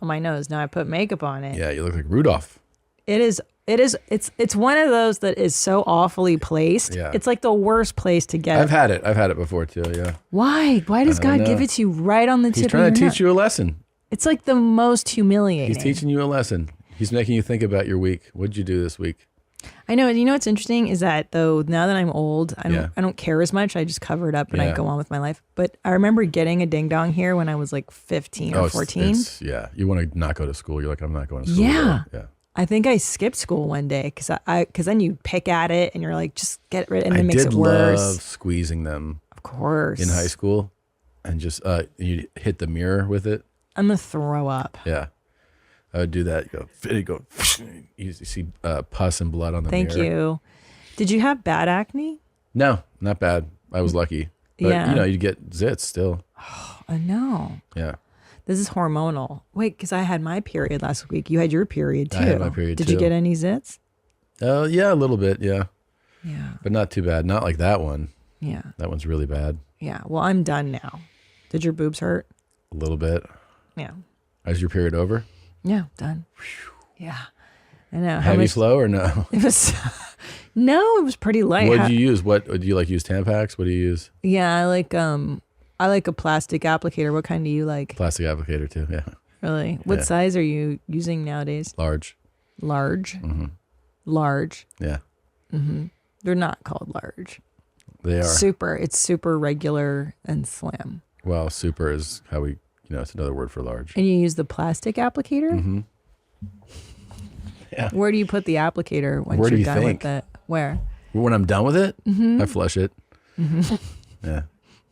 on my nose. Now I put makeup on it. Yeah, you look like Rudolph. It's one of those that is so awfully placed. Yeah. It's like the worst place to get I've had it before too, yeah. Why? Why does God give it to you right on the tip of your nose? He's trying to teach you a lesson. It's like the most humiliating. He's teaching you a lesson. He's making you think about your week. What'd you do this week? I know. You know what's interesting is that though now that I'm old, I don't care as much. I just cover it up and I go on with my life. But I remember getting a ding dong here when I was like 15 or 14. You want to not go to school. You're like, I'm not going to school. Yeah. Yeah. I think I skipped school one day because then you pick at it and you're like, just get rid, and it makes it worse. I did love squeezing them. Of course. In high school, and just you hit the mirror with it. I'm gonna throw up. Yeah, I would do that. You go. You see pus and blood on the mirror. Thank you. Did you have bad acne? No, not bad. I was lucky. But, you get zits still. Oh, I know. Yeah. This is hormonal. Wait, because I had my period last week. You had your period too. I had my period too. Did you get any zits? Yeah, a little bit. Yeah. Yeah. But not too bad. Not like that one. Yeah. That one's really bad. Yeah. Well, I'm done now. Did your boobs hurt? A little bit. Yeah. Is your period over? Yeah, done. Yeah. I know. Heavy flow or no? It was no, it was pretty light. What did you use? What do you use? Tampax? What do you use? Yeah, I like a plastic applicator. What kind do you like? Plastic applicator too. Yeah. Really? What size are you using nowadays? Large. Large. Mm-hmm. Large. Yeah. Mm-hmm. They're not called large. They are. Super. It's super regular and slim. Well, super is how we. It's another word for large. And you use the plastic applicator? Mm-hmm. Yeah. Where do you put the applicator once you're done with it? Where? When I'm done with it, mm-hmm. I flush it. Mm-hmm. Yeah.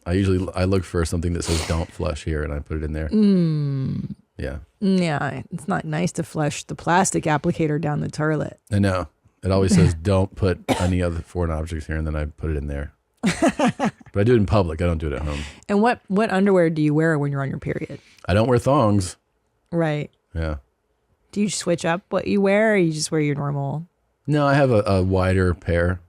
I look for something that says don't flush here and I put it in there. Yeah. Yeah. It's not nice to flush the plastic applicator down the toilet. I know. It always says don't put any other foreign objects here, and then I put it in there. But I do it in public. I don't do it at home. And what underwear do you wear when you're on your period? I don't wear thongs. Right. Yeah. Do you switch up what you wear, or you just wear your normal? No, I have a wider pair.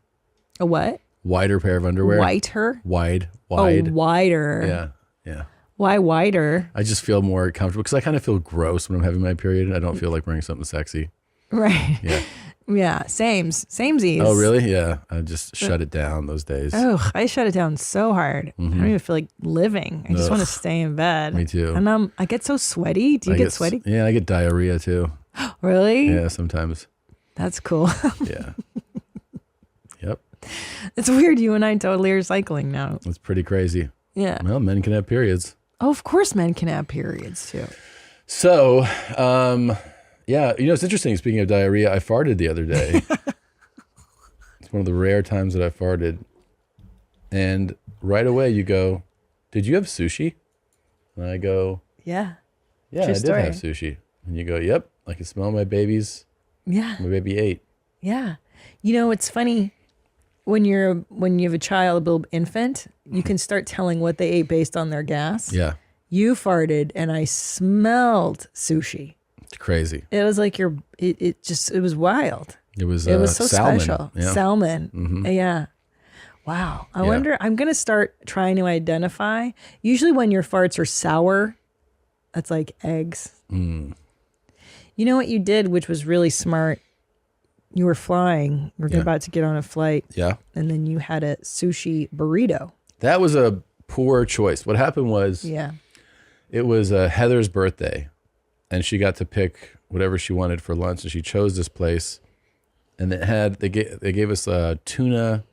A what? Wider pair of underwear. Whiter? Wide. Oh, wider. Yeah. Yeah. Why wider? I just feel more comfortable because I kind of feel gross when I'm having my period. I don't feel like wearing something sexy. Right. Yeah. Yeah. Samesies. Oh, really? Yeah. I just shut it down those days. Oh, I shut it down so hard. Mm-hmm. I don't even feel like living. I just want to stay in bed. Me too. And I get so sweaty. Do you get sweaty? Yeah, I get diarrhea too. Really? Yeah, sometimes. That's cool. Yeah. Yep. It's weird. You and I totally are cycling now. It's pretty crazy. Yeah. Well, men can have periods. Oh, of course men can have periods too. So, yeah, it's interesting. Speaking of diarrhea, I farted the other day. It's one of the rare times that I farted. And right away you go, did you have sushi? And I go, yeah. Yeah, I did have sushi. And you go, yep, I can smell my babies. Yeah. My baby ate. Yeah. It's funny. When you have a child, a little infant, you can start telling what they ate based on their gas. Yeah. You farted and I smelled sushi. It's crazy. It was like it was wild. It was so salmon. special. Yeah. Salmon. Mm-hmm. Yeah. Wow. I wonder, I'm going to start trying to identify. Usually when your farts are sour, that's like eggs. Mm. You know what you did, which was really smart? You were flying. You were about to get on a flight. Yeah. And then you had a sushi burrito. That was a poor choice. What happened was it was Heather's birthday, and she got to pick whatever she wanted for lunch, and she chose this place, and they gave us a tuna,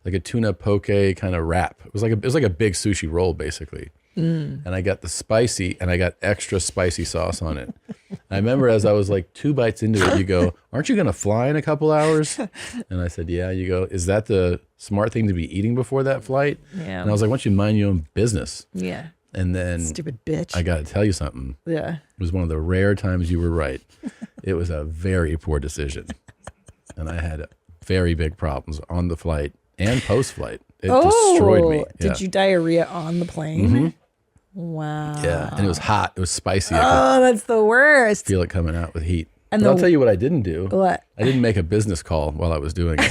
like a tuna poke kind of wrap. It was like a big sushi roll basically. And I got the spicy, and I got extra spicy sauce on it. I remember as I was like 2 bites into it, you go, aren't you going to fly in a couple hours? And I said, yeah. You go, is that the smart thing to be eating before that flight? Yeah. And I was like, why don't you mind your own business? Yeah. And then stupid bitch. I got to tell you something. Yeah. It was one of the rare times you were right. It was a very poor decision. And I had very big problems on the flight and post-flight. It destroyed me. Yeah. Did you diarrhea on the plane? Mm-hmm. Wow. Yeah, and it was hot. It was spicy. Oh, that's the worst. Feel it coming out with heat. And but I'll tell you what I didn't do. What? I didn't make a business call while I was doing it.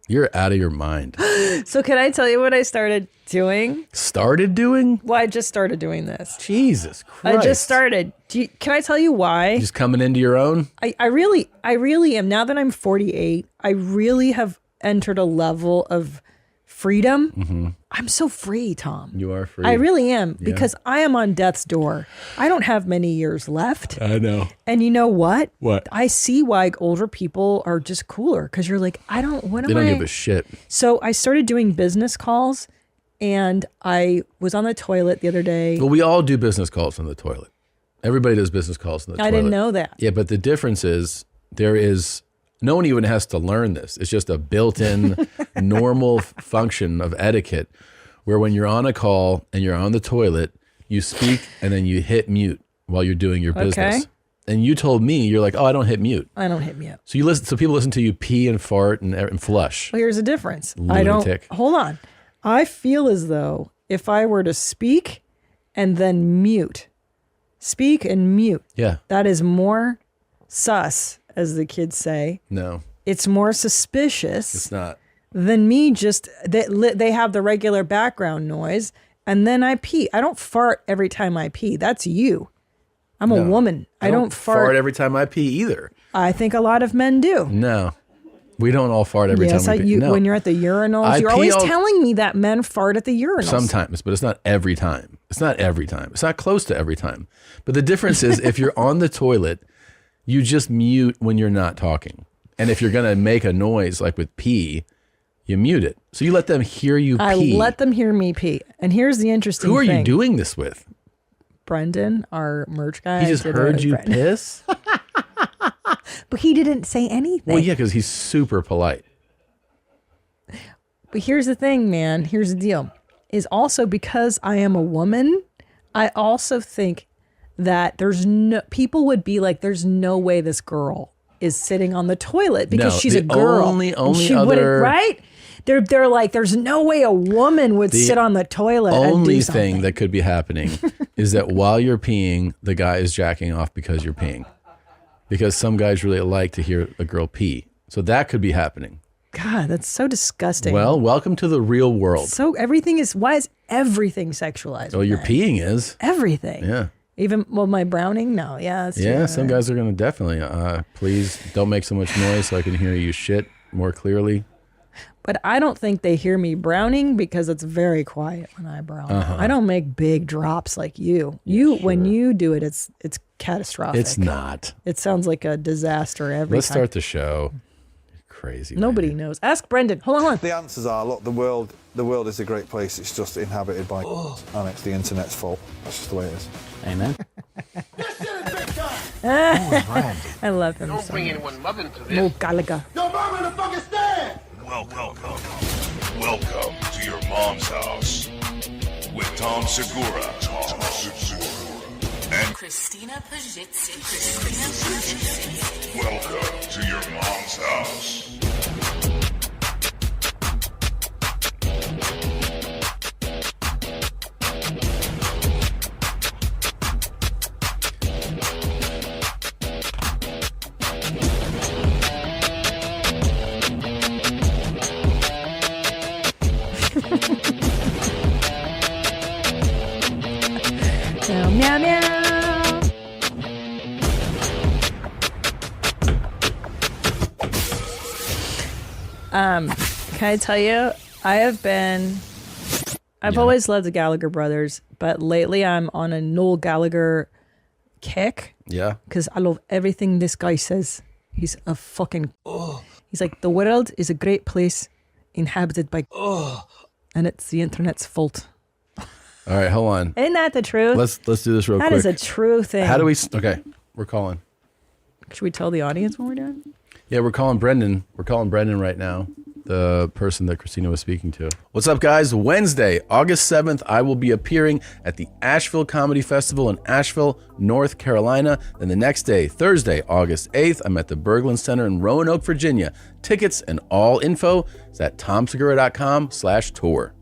You're out of your mind. So can I tell you what I started doing? Started doing? Well, I just started doing this. Jesus Christ. I just started. Can I tell you why? Just coming into your own? I really am. Now that I'm 48, I really have entered a level of freedom. Mm-hmm. I'm so free, Tom. You are free. I really am, because I am on death's door. I don't have many years left. I know. And you know what? What? I see why older people are just cooler, because you're like, they don't give a shit. So I started doing business calls, and I was on the toilet the other day. Well, we all do business calls on the toilet. Everybody does business calls on the toilet. I didn't know that. Yeah, but the difference is no one even has to learn this. It's just a built-in normal function of etiquette where when you're on a call and you're on the toilet, you speak and then you hit mute while you're doing your business. And you told me, you're like, oh, I don't hit mute. I don't hit mute. So people listen to you pee and fart and flush. Well, here's the difference. Lunatic. Hold on. I feel as though if I were to speak and then mute, speak and mute. Yeah. That is more sus, as the kids say. No. It's more suspicious. It's not. Than me they have the regular background noise and then I pee. I don't fart every time I pee. That's you. I'm a woman. I don't fart every time I pee either. I think a lot of men do. No. We don't all fart every time we pee. No. When you're at the urinals, you're always telling me that men fart at the urinals. Sometimes, but it's not every time. It's not every time. It's not close to every time. But the difference is if you're on the toilet, you just mute when you're not talking. And if you're going to make a noise like with pee, you mute it. So you let them hear you pee. I let them hear me pee. And here's the interesting thing. Who are you doing this with? Brendan, our merch guy. He just heard you piss? But he didn't say anything. Well, yeah, because he's super polite. But here's the thing, man. Here's the deal. Is also because I am a woman, I also think that people would be like, there's no way this girl is sitting on the toilet because she's a girl. Only other, right? They're like, there's no way a woman would sit on the toilet and do something. Only thing that could be happening is that while you're peeing, the guy is jacking off because you're peeing. Because some guys really like to hear a girl pee. So that could be happening. God, that's so disgusting. Well, welcome to the real world. So why is everything sexualized? Well, your peeing is. Everything. Yeah. Even, my browning? No, yeah. That's yeah, true. Some guys are going to definitely, please don't make so much noise so I can hear you shit more clearly. But I don't think they hear me browning because it's very quiet when I brown. I don't make big drops like you. When you do it, it's catastrophic. It's not. It sounds like a disaster every time. Let's start the show. You're crazy. Nobody knows. Ask Brendan. Hold on. The answers are, look, the world is a great place. It's just inhabited by and it's the internet's fault. That's just the way it is. Amen. I love him. Don't bring anyone mother into this. No Gallagher. Your mom in the fucking stand! Welcome to your mom's house with Tom Segura and Christina Pazsitzky. welcome to your mom's house. Meow, meow. Can I tell you, I've always loved the Gallagher brothers, but lately I'm on a Noel Gallagher kick. Yeah. Because I love everything this guy says. He's a fucking, he's like, the world is a great place inhabited by, and it's the internet's fault. All right, hold on. Isn't that the truth? Let's do this real quick. That is a true thing. How do we? Okay, we're calling. Should we tell the audience what we're doing? Yeah, we're calling Brendan. We're calling Brendan right now, the person that Christina was speaking to. What's up, guys? Wednesday, August 7th, I will be appearing at the Asheville Comedy Festival in Asheville, North Carolina. Then the next day, Thursday, August 8th, I'm at the Berglund Center in Roanoke, Virginia. Tickets and all info is at tomsegura.com/tour.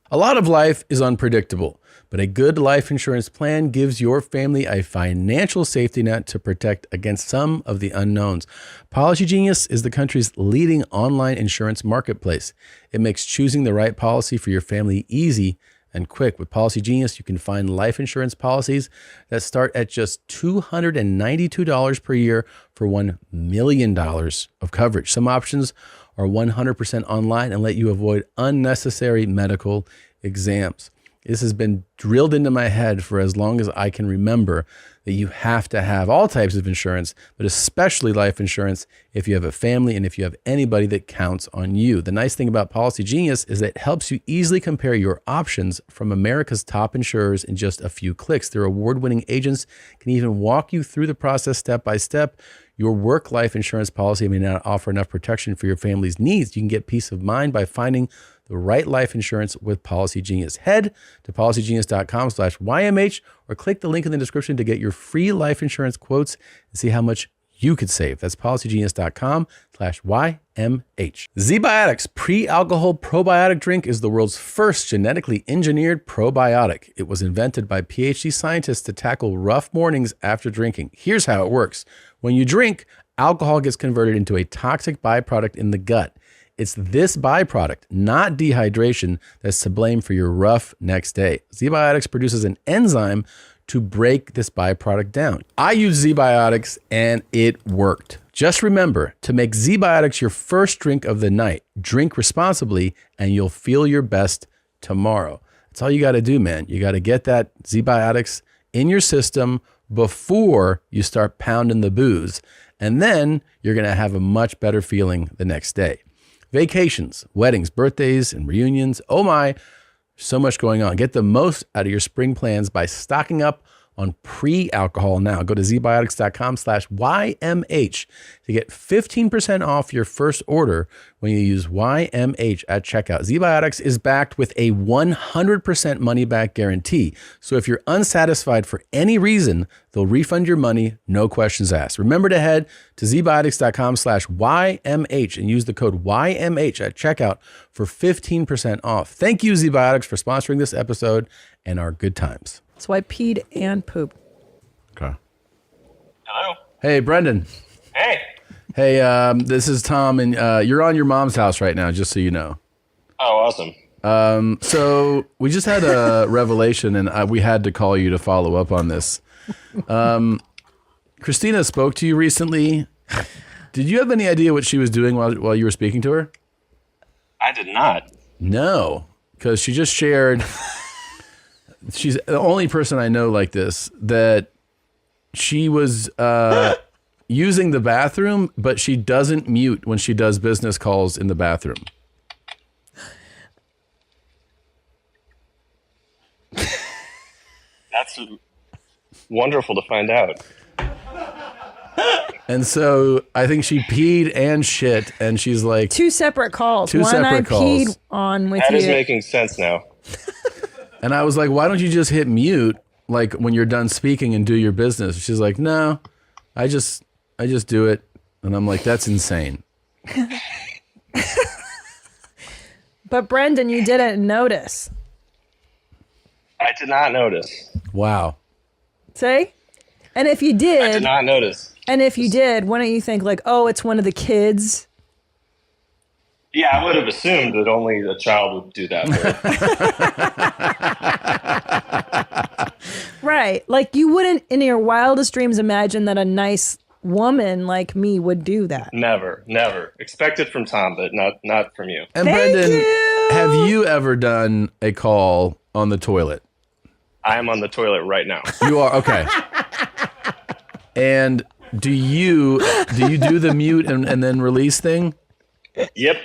A lot of life is unpredictable, But a good life insurance plan gives your family a financial safety net to protect against some of the unknowns. Policy Genius is the country's leading online insurance marketplace. It makes choosing the right policy for your family easy and quick. With Policy Genius, you can find life insurance policies that start at just $292 per year for $1 million of coverage. Some options are 100% online and let you avoid unnecessary medical exams. This has been drilled into my head for as long as I can remember that you have to have all types of insurance, but especially life insurance if you have a family and if you have anybody that counts on you. The nice thing about Policy Genius is that it helps you easily compare your options from America's top insurers in just a few clicks. Their award-winning agents can even walk you through the process step by step. Your work life insurance policy may not offer enough protection for your family's needs. You can get peace of mind by finding the right life insurance with Policy Genius. Head to policygenius.com/YMH or click the link in the description to get your free life insurance quotes and see how much you could save. That's policygenius.com/YMH. ZBiotics pre-alcohol probiotic drink is the world's first genetically engineered probiotic. It was invented by PhD scientists to tackle rough mornings after drinking. Here's how it works. When you drink, alcohol gets converted into a toxic byproduct in the gut. It's this byproduct, not dehydration, that's to blame for your rough next day. ZBiotics produces an enzyme to break this byproduct down. I use ZBiotics and it worked. Just remember to make ZBiotics your first drink of the night. Drink responsibly and you'll feel your best tomorrow. That's all you got to do, man. You got to get that ZBiotics in your system before you start pounding the booze. And then you're going to have a much better feeling the next day. Vacations, weddings, birthdays, and reunions. Oh my, so much going on. Get the most out of your spring plans by stocking up on pre-alcohol now. Go to zbiotics.com/YMH to get 15% off your first order when you use YMH at checkout. ZBiotics is backed with a 100% money-back guarantee. So if you're unsatisfied for any reason, they'll refund your money, no questions asked. Remember to head to zbiotics.com/YMH and use the code YMH at checkout for 15% off. Thank you, ZBiotics, for sponsoring this episode and our good times. So I peed and pooped. Okay. Hello. Hey, Brendan. Hey. Hey, this is Tom, and you're on your mom's house right now, just so you know. Oh, awesome. So we just had a revelation, and we had to call you to follow up on this. Christina spoke to you recently. Did you have any idea what she was doing while you were speaking to her? I did not. No, because she just shared... She's the only person I know like this, that she was using the bathroom, but she doesn't mute when she does business calls in the bathroom. That's wonderful to find out. And so I think she peed and shit, and she's like... Two separate calls. One I peed on with you. That is making sense now. And I was like, why don't you just hit mute, like when you're done speaking and do your business? She's like, no, I just do it. And I'm like, that's insane. But Brendan, you didn't notice. I did not notice. Wow. See? And if you did... I did not notice. And if you did, why don't you think like, oh, it's one of the kids? Yeah, I would have assumed that only a child would do that. Right. Like you wouldn't in your wildest dreams imagine that a nice woman like me would do that. Never. Expect it from Tom, but not from you. And Brendan, have you ever done a call on the toilet? I am on the toilet right now. You are? Okay. And do you do the mute and then release thing? Yep.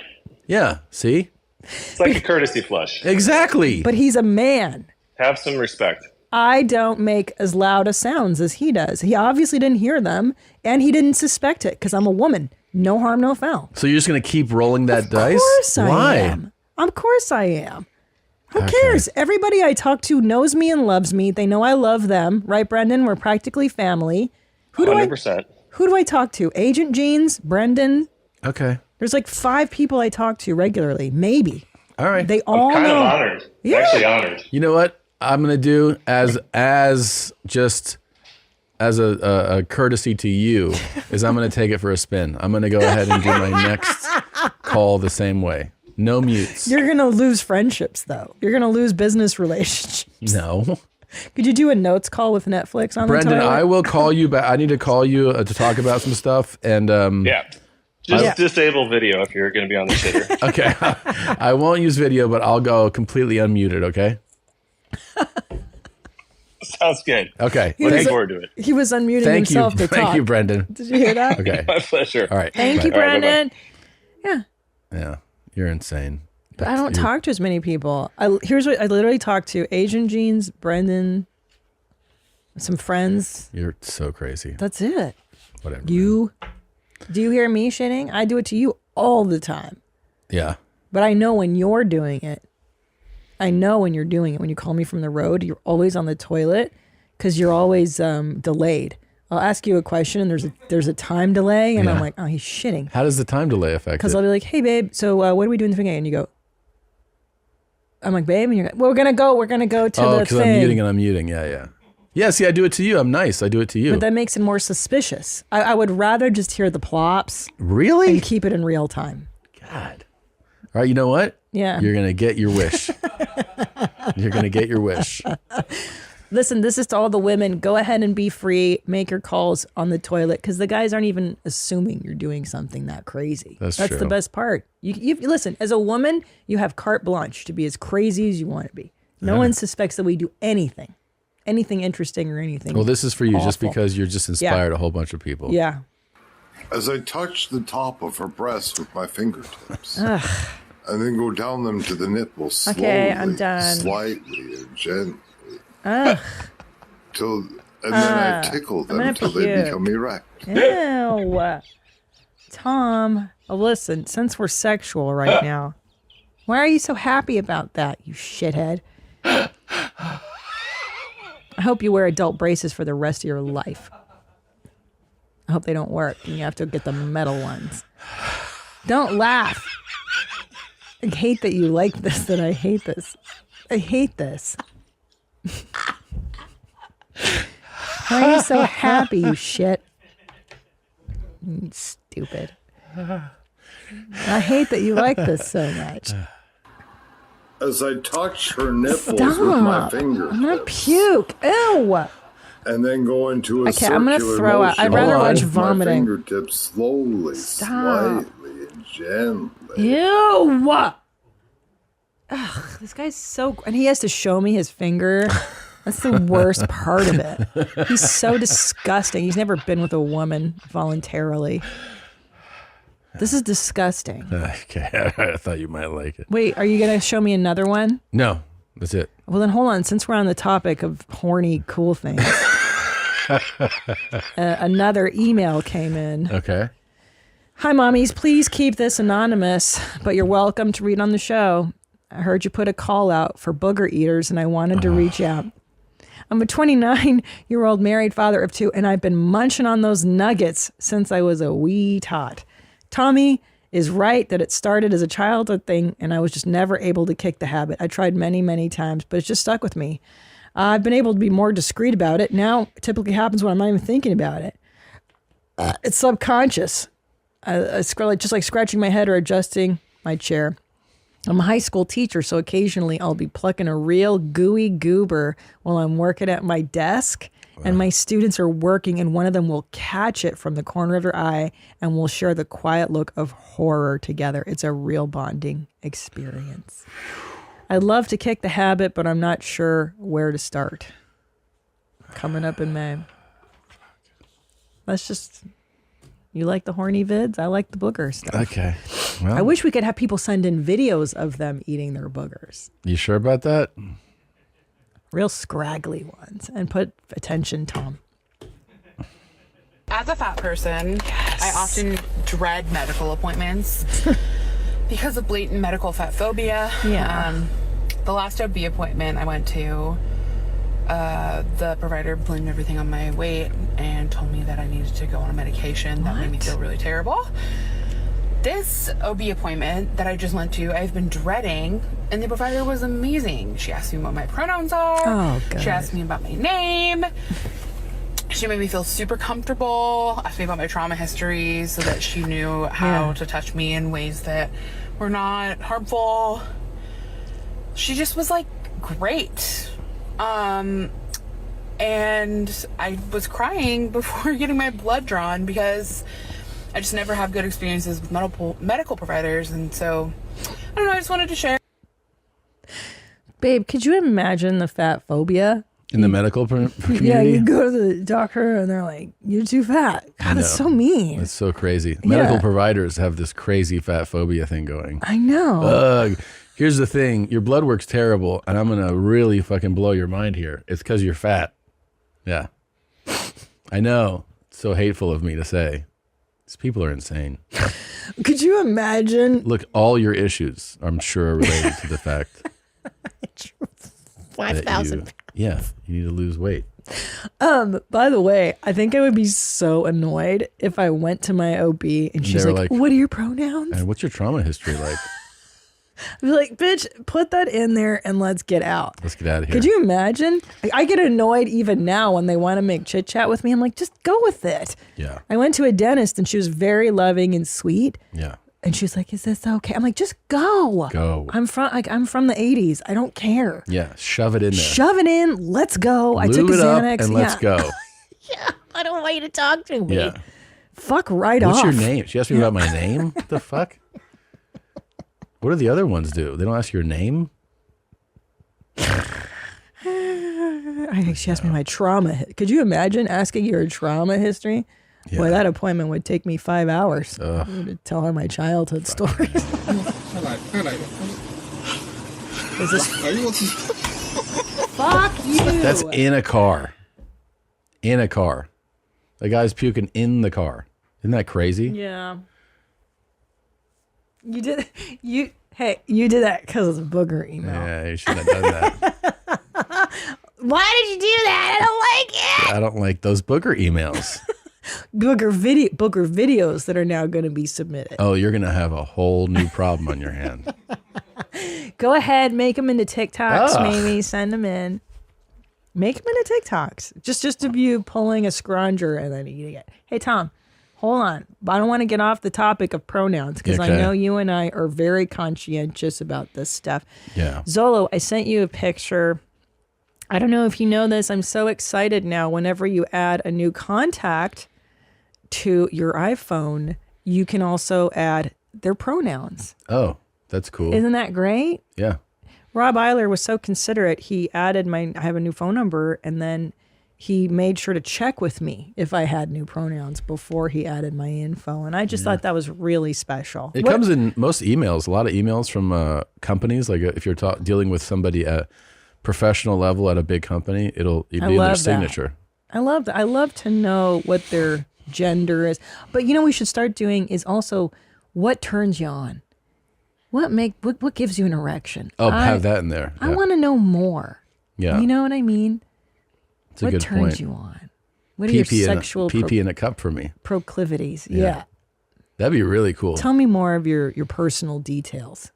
Yeah, see? It's like a courtesy flush. Exactly. But he's a man. Have some respect. I don't make as loud of sounds as he does. He obviously didn't hear them, and he didn't suspect it because I'm a woman. No harm, no foul. So you're just going to keep rolling that dice? Of course Why? I am. Of course I am. Who cares? Everybody I talk to knows me and loves me. They know I love them. Right, Brendan? We're practically family. 100%. Who do I talk to? Agent Jeans? Brendan? Okay. There's like 5 people I talk to regularly. Maybe. All right. They all I'm kind know. of honored. Yeah. Actually honored. You know what? I'm gonna do as a courtesy to you is I'm gonna take it for a spin. I'm gonna go ahead and do my next call the same way. No mutes. You're gonna lose friendships though. You're gonna lose business relationships. No. Could you do a notes call with Netflix on Brendan, the toilet? I will call you back. I need to call you to talk about some stuff. And just disable video if you're going to be on the shitter. Okay. I won't use video, but I'll go completely unmuted, okay? Sounds good. Okay. Looking forward to it. He was unmuting himself to talk. Thank you, Brendan. Did you hear that? Okay. My pleasure. All right. Thank you, Brendan. Yeah. Yeah. You're insane. But I don't talk to as many people. Here's what I literally talk to: Asian Jeans, Brendan, some friends. You're so crazy. That's it. Whatever. Do you hear me shitting? I do it to you all the time. Yeah. But I know when you're doing it. I know when you're doing it. When you call me from the road, you're always on the toilet because you're always delayed. I'll ask you a question and there's a time delay and I'm like, oh, he's shitting. How does the time delay affect it? Because I'll be like, hey, babe, so what are we doing the thing? And you go, I'm like, babe, and you're like, well, we're gonna go to the thing. Oh, because I'm muting. Yeah. Yeah, see, I do it to you. I'm nice. I do it to you. But that makes it more suspicious. I would rather just hear the plops. Really? And keep it in real time. God. All right, you know what? Yeah. You're going to get your wish. You're going to get your wish. Listen, this is to all the women. Go ahead and be free. Make your calls on the toilet because the guys aren't even assuming you're doing something that crazy. That's true. That's the best part. You listen, as a woman, you have carte blanche to be as crazy as you want to be. No one suspects that we do anything interesting or anything. Well, this is for you awful. Just because you're just inspired a whole bunch of people. Yeah. As I touch the top of her breast with my fingertips, and then go down them to the nipples slowly, Okay, I'm done. slightly and gently. Ugh. And then I tickle them until they become erect. Ew. Tom, listen, since we're sexual right now, why are you so happy about that, you shithead? I hope you wear adult braces for the rest of your life. I hope they don't work and you have to get the metal ones. Don't laugh. I hate that you like this, that I hate this. I hate this. Why are you so happy, you shit? Stupid. I hate that you like this so much. As I touch her nipples with my fingers. I'm gonna puke. Ew. And then go into a Okay, I'm gonna throw out. I'd rather watch vomiting. My fingertips slowly, slightly, and gently. Ew. Ugh, this guy's so... And he has to show me his finger. That's the worst part of it. He's so disgusting. He's never been with a woman voluntarily. This is disgusting. Okay, I thought you might like it. Wait, are you going to show me another one? No, that's it. Well, then hold on. Since we're on the topic of horny, cool things, another email came in. Okay. Hi, mommies. Please keep this anonymous, but you're welcome to read on the show. I heard you put a call out for booger eaters, and I wanted to reach out. I'm a 29-year-old married father of 2, and I've been munching on those nuggets since I was a wee tot. Tommy is right that it started as a childhood thing, and I was just never able to kick the habit. I tried many, many times, but it's just stuck with me. I've been able to be more discreet about it. Now, it typically happens when I'm not even thinking about it. It's subconscious. I just like scratching my head or adjusting my chair. I'm a high school teacher, so occasionally I'll be plucking a real gooey goober while I'm working at my desk. And my students are working, and one of them will catch it from the corner of their eye, and we'll share the quiet look of horror together. It's a real bonding experience. I'd love to kick the habit, but I'm not sure where to start. Coming up in May. Let's just... You like the horny vids? I like the booger stuff. Okay. Well, I wish we could have people send in videos of them eating their boogers. You sure about that? Real scraggly ones. And put attention, Tom. As a fat person, I often dread medical appointments because of blatant medical fat phobia. Yeah. The last OB appointment I went to, the provider blamed everything on my weight and told me that I needed to go on a medication that made me feel really terrible. This OB appointment that I just went to, I've been dreading, And the provider was amazing. She asked me what my pronouns are. Oh, God. She asked me about my name. She made me feel super comfortable. Asked me about my trauma history so that she knew how to touch me in ways that were not harmful. She just was like great. And I was crying before getting my blood drawn because I just never have good experiences with medical providers. And so, I don't know, I just wanted to share. Babe, could you imagine the fat phobia? In the medical community? Yeah, you go to the doctor and they're like, you're too fat. God, that's so mean. It's so crazy. Medical providers have this crazy fat phobia thing going. I know. Here's the thing. Your blood work's terrible, and I'm going to really fucking blow your mind here. It's because you're fat. Yeah. I know. It's so hateful of me to say. These people are insane. Could you imagine? Look, all your issues, I'm sure, are related to the fact 5,000. Yeah, you need to lose weight. By the way, I think I would be so annoyed if I went to my OB and she's like, what are your pronouns? And what's your trauma history like? I'd be like, bitch, put that in there and let's get out. Let's get out of here. Could you imagine? I get annoyed even now when they want to make chit chat with me. I'm like, just go with it. Yeah. I went to a dentist and she was very loving and sweet. Yeah. And she's like, is this okay? I'm like, just go. Go. I'm from the 80s. I don't care. Yeah. Shove it in there. Shove it in. Let's go. I took Lube a it up Xanax. and let's go. Yeah. I don't want you to talk to me. Yeah. Fuck right off. What's your name? She asked me about my name? What the fuck? What do the other ones do? They don't ask your name? I think she asked me my trauma. Could you imagine asking your trauma history? Yeah. Boy, that appointment would take me 5 hours to tell her my childhood stories. Is this? Fuck you. That's in a car. In a car. The guy's puking in the car. Isn't that crazy? Yeah. You did that because of the booger email. Yeah, you should have done that. Why did you do that? I don't like it. I don't like those booger emails. Booger videos that are now going to be submitted. Oh, you're going to have a whole new problem on your hand. Go ahead, make them into TikToks, maybe send them in. Make them into TikToks. Just of you pulling a scrounger and then eating it. Hey, Tom, hold on. I don't want to get off the topic of pronouns because I know you and I are very conscientious about this stuff. Yeah. Zolo, I sent you a picture. I don't know if you know this. I'm so excited now. Whenever you add a new contact to your iPhone, you can also add their pronouns. Oh, that's cool. Isn't that great? Yeah. Rob Iler was so considerate. He added I have a new phone number, and then he made sure to check with me if I had new pronouns before he added my info. And I just thought that was really special. It comes in most emails, a lot of emails from companies. Like if you're dealing with somebody at professional level at a big company, it'll be in their signature. I love that. I love to know what their gender is. But you know what we should start doing is also what turns you on. What gives you an erection? Oh, have that in there. I want to know more. Yeah. You know what I mean? It's a good point. What turns you on? What are your sexual pee in a cup for me? Proclivities. Yeah. That'd be really cool. Tell me more of your personal details.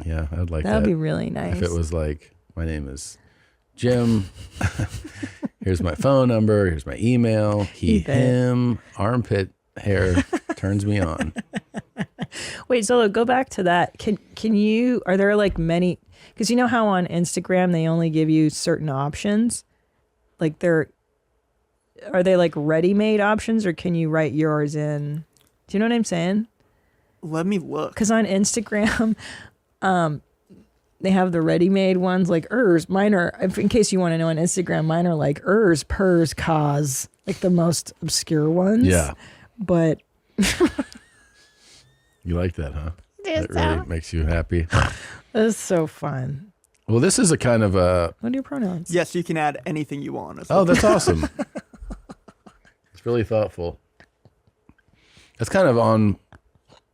Yeah, I'd like that. That'd be really nice. If it was like, my name is Jim. Here's my phone number. Here's my email. Him. Armpit hair turns me on. Wait, Zolo, go back to that. Can you? Are there like many? Because you know how on Instagram they only give you certain options. Like are they like ready-made options, or can you write yours in? Do you know what I'm saying? Let me look. Because on Instagram, they have the ready-made ones like ers. Mine are, in case you want to know, on Instagram, mine are like ers, pers, cause, like the most obscure ones. Yeah. But you like that, huh? It really makes you happy. That's so fun. Well, this is a kind of a... What are your pronouns? Yes, you can add anything you want. Oh, that's awesome. It's really thoughtful. That's kind of on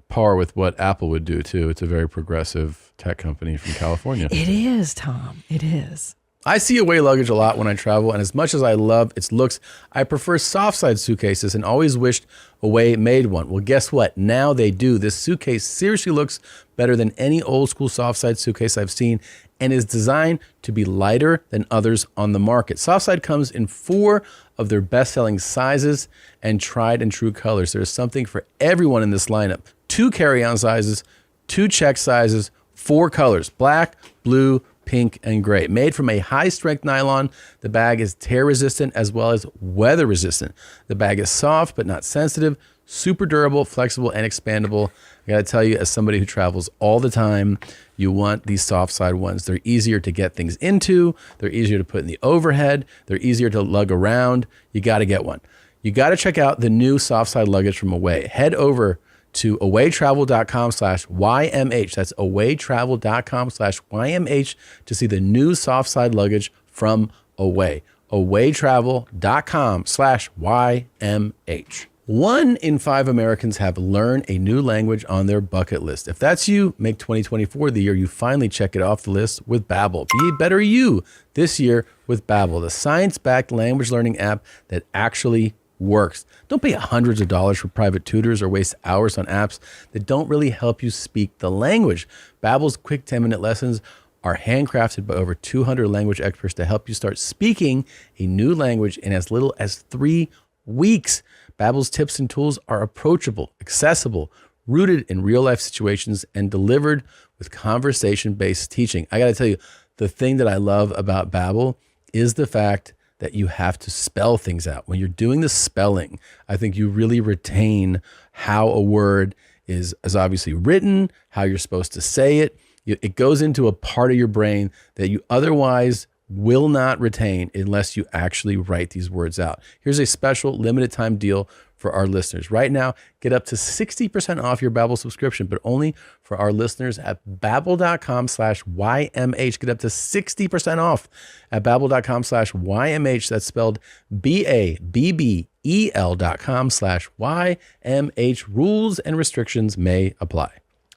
par with what Apple would do, too. It's a very progressive tech company from California. It is, Tom. It is. I see Away luggage a lot when I travel, and as much as I love its looks, I prefer soft side suitcases and always wished Away made one. Well, guess what? Now they do. This suitcase seriously looks better than any old school soft side suitcase I've seen and is designed to be lighter than others on the market. Soft side comes in 4 of their best-selling sizes and tried and true colors. There's something for everyone in this lineup. 2 carry-on sizes, 2 check sizes, 4 colors, black, blue, pink, and gray. Made from a high-strength nylon, the bag is tear-resistant as well as weather-resistant. The bag is soft but not sensitive, super durable, flexible, and expandable. I gotta tell you, as somebody who travels all the time, you want these soft side ones. They're easier to get things into. They're easier to put in the overhead. They're easier to lug around. You gotta get one. You gotta check out the new soft side luggage from Away. Head over to awaytravel.com/YMH. That's awaytravel.com/YMH to see the new soft side luggage from Away. awaytravel.com/YMH. 1 in 5 Americans have learned a new language on their bucket list. If that's you, make 2024 the year you finally check it off the list with Babbel. Be a better you this year with Babbel, the science-backed language learning app that actually works. Don't pay hundreds of dollars for private tutors or waste hours on apps that don't really help you speak the language. Babbel's quick 10-minute lessons are handcrafted by over 200 language experts to help you start speaking a new language in as little as 3 weeks. Babbel's tips and tools are approachable, accessible, rooted in real-life situations, and delivered with conversation-based teaching. I got to tell you, the thing that I love about Babbel is the fact that you have to spell things out. When you're doing the spelling, I think you really retain how a word is obviously written, how you're supposed to say it. It goes into a part of your brain that you otherwise will not retain unless you actually write these words out. Here's a special limited time deal for our listeners. Right now, get up to 60% off your Babbel subscription, but only for our listeners at babbel.com/YMH. Get up to 60% off at babbel.com/YMH. That's spelled BABBEL.com/YMH. Rules and restrictions may apply.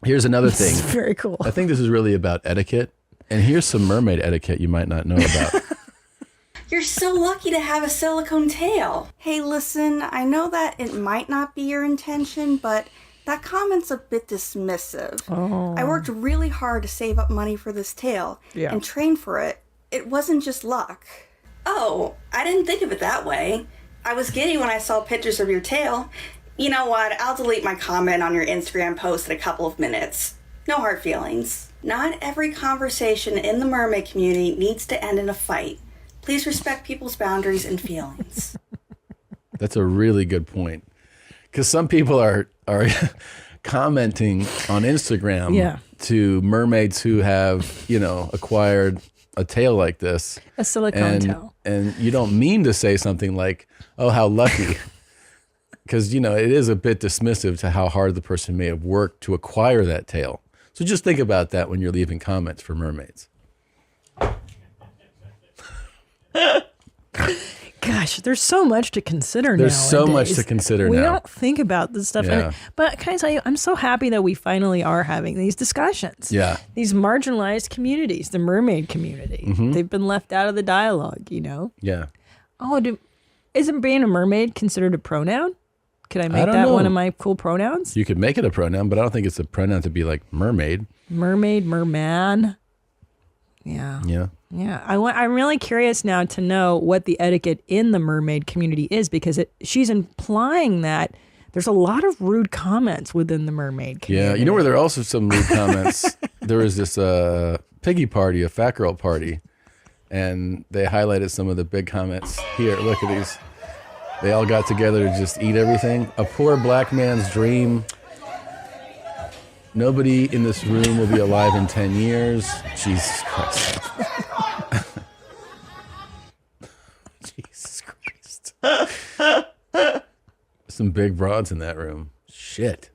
Here's another thing. Very cool. I think this is really about etiquette. And here's some mermaid etiquette you might not know about. You're so lucky to have a silicone tail. Hey, listen, I know that it might not be your intention, but that comment's a bit dismissive. Oh. I worked really hard to save up money for this tail and train for it. It wasn't just luck. Oh, I didn't think of it that way. I was giddy when I saw pictures of your tail. You know what? I'll delete my comment on your Instagram post in a couple of minutes. No hard feelings. Not every conversation in the mermaid community needs to end in a fight. Please respect people's boundaries and feelings. That's a really good point. Because some people are commenting on Instagram to mermaids who have, acquired a tail like this. A silicone tail. And you don't mean to say something like, oh, how lucky. Because, it is a bit dismissive to how hard the person may have worked to acquire that tail. So just think about that when you're leaving comments for mermaids. Gosh, there's so much to consider There's nowadays. so much to consider we now. We don't think about this stuff. Yeah. But can I tell you, I'm so happy that we finally are having these discussions. Yeah. These marginalized communities, the mermaid community. Mm-hmm. They've been left out of the dialogue, Yeah. Oh, isn't being a mermaid considered a pronoun? Could I make that one of my cool pronouns? You could make it a pronoun, but I don't think it's a pronoun to be like mermaid. Mermaid, merman. Yeah. Yeah. Yeah. I'm really curious now to know what the etiquette in the mermaid community is, because she's implying that there's a lot of rude comments within the mermaid community. Yeah. You know where there are also some rude comments? There was this piggy party, a fat girl party, and they highlighted some of the big comments. Here, look at these. They all got together to just eat everything. A poor black man's dream. Nobody in this room will be alive in 10 years. Jesus Christ. Jesus Christ. Some big broads in that room. Shit.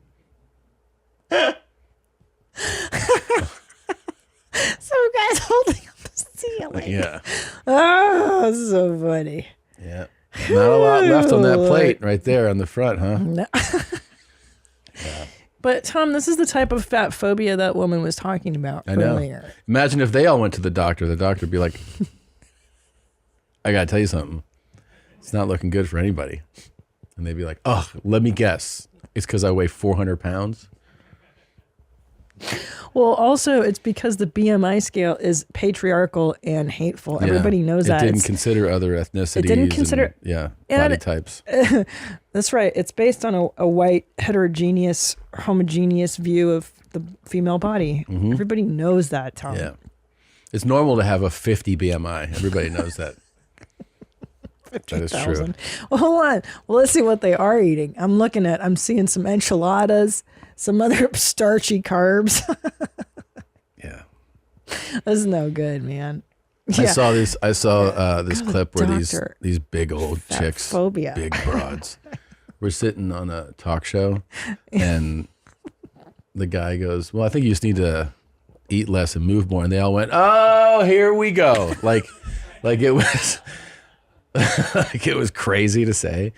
Some guy's holding up the ceiling. Yeah. Oh, so funny. Yeah. Not a lot left on that plate right there on the front, huh? No. Yeah. But Tom, this is the type of fat phobia that woman was talking about earlier. Imagine if they all went to the doctor. The doctor would be like, I got to tell you something. It's not looking good for anybody. And they'd be like, oh, let me guess. It's because I weigh 400 pounds. Well, also, it's because the BMI scale is patriarchal and hateful. Yeah. Everybody knows that. It didn't consider other ethnicities. It didn't consider... body types. That's right. It's based on a white, heterogeneous, homogeneous view of the female body. Mm-hmm. Everybody knows that, Tom. Yeah. It's normal to have a 50 BMI. Everybody knows that. 50, that is true. Well, hold on. Well, let's see what they are eating. I'm seeing some enchiladas, some other starchy carbs. Yeah. That's no good, man. I saw this clip where these big old chicks, phobia. big broads, were sitting on a talk show, and the guy goes, well, I think you just need to eat less and move more. And they all went, oh, here we go. Like it was... like it was crazy to say.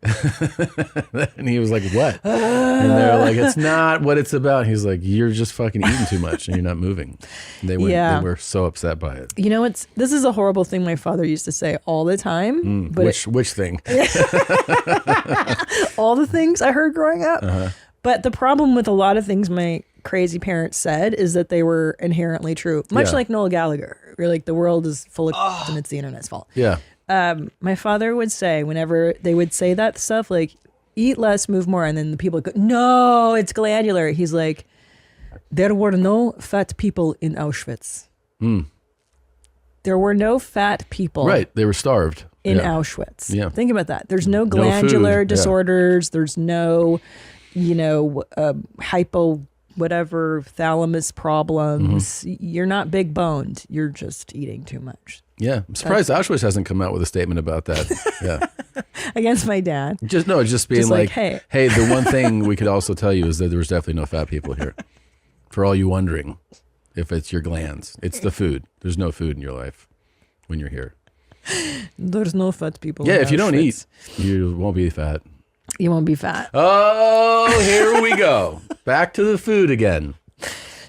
And he was like, what? And they're like, it's not what it's about. He's like, you're just fucking eating too much and you're not moving. And they were so upset by it. You know, this is a horrible thing my father used to say all the time. But which thing? All the things I heard growing up. Uh-huh. But the problem with a lot of things my crazy parents said is that they were inherently true. Much like Noel Gallagher. You're like, the world is full of and it's the internet's fault. Yeah. My father would say, whenever they would say that stuff, like, eat less, move more, and then the people would go, no, it's glandular. He's like, there were no fat people in Auschwitz. There were no fat people. Right, they were starved. In Auschwitz. Yeah. Think about that. There's no glandular disorders. There's no, hypo whatever thalamus problems. You're not big boned. You're just eating too much. Yeah, I'm surprised Auschwitz hasn't come out with a statement about that. Yeah, against my dad. Just being just like, hey, the one thing we could also tell you is that there was definitely no fat people here. For all you wondering, if it's your glands, it's the food. There's no food in your life when you're here. There's no fat people. Yeah, if you don't eat, you won't be fat. You won't be fat. Oh, here we go. Back to the food again.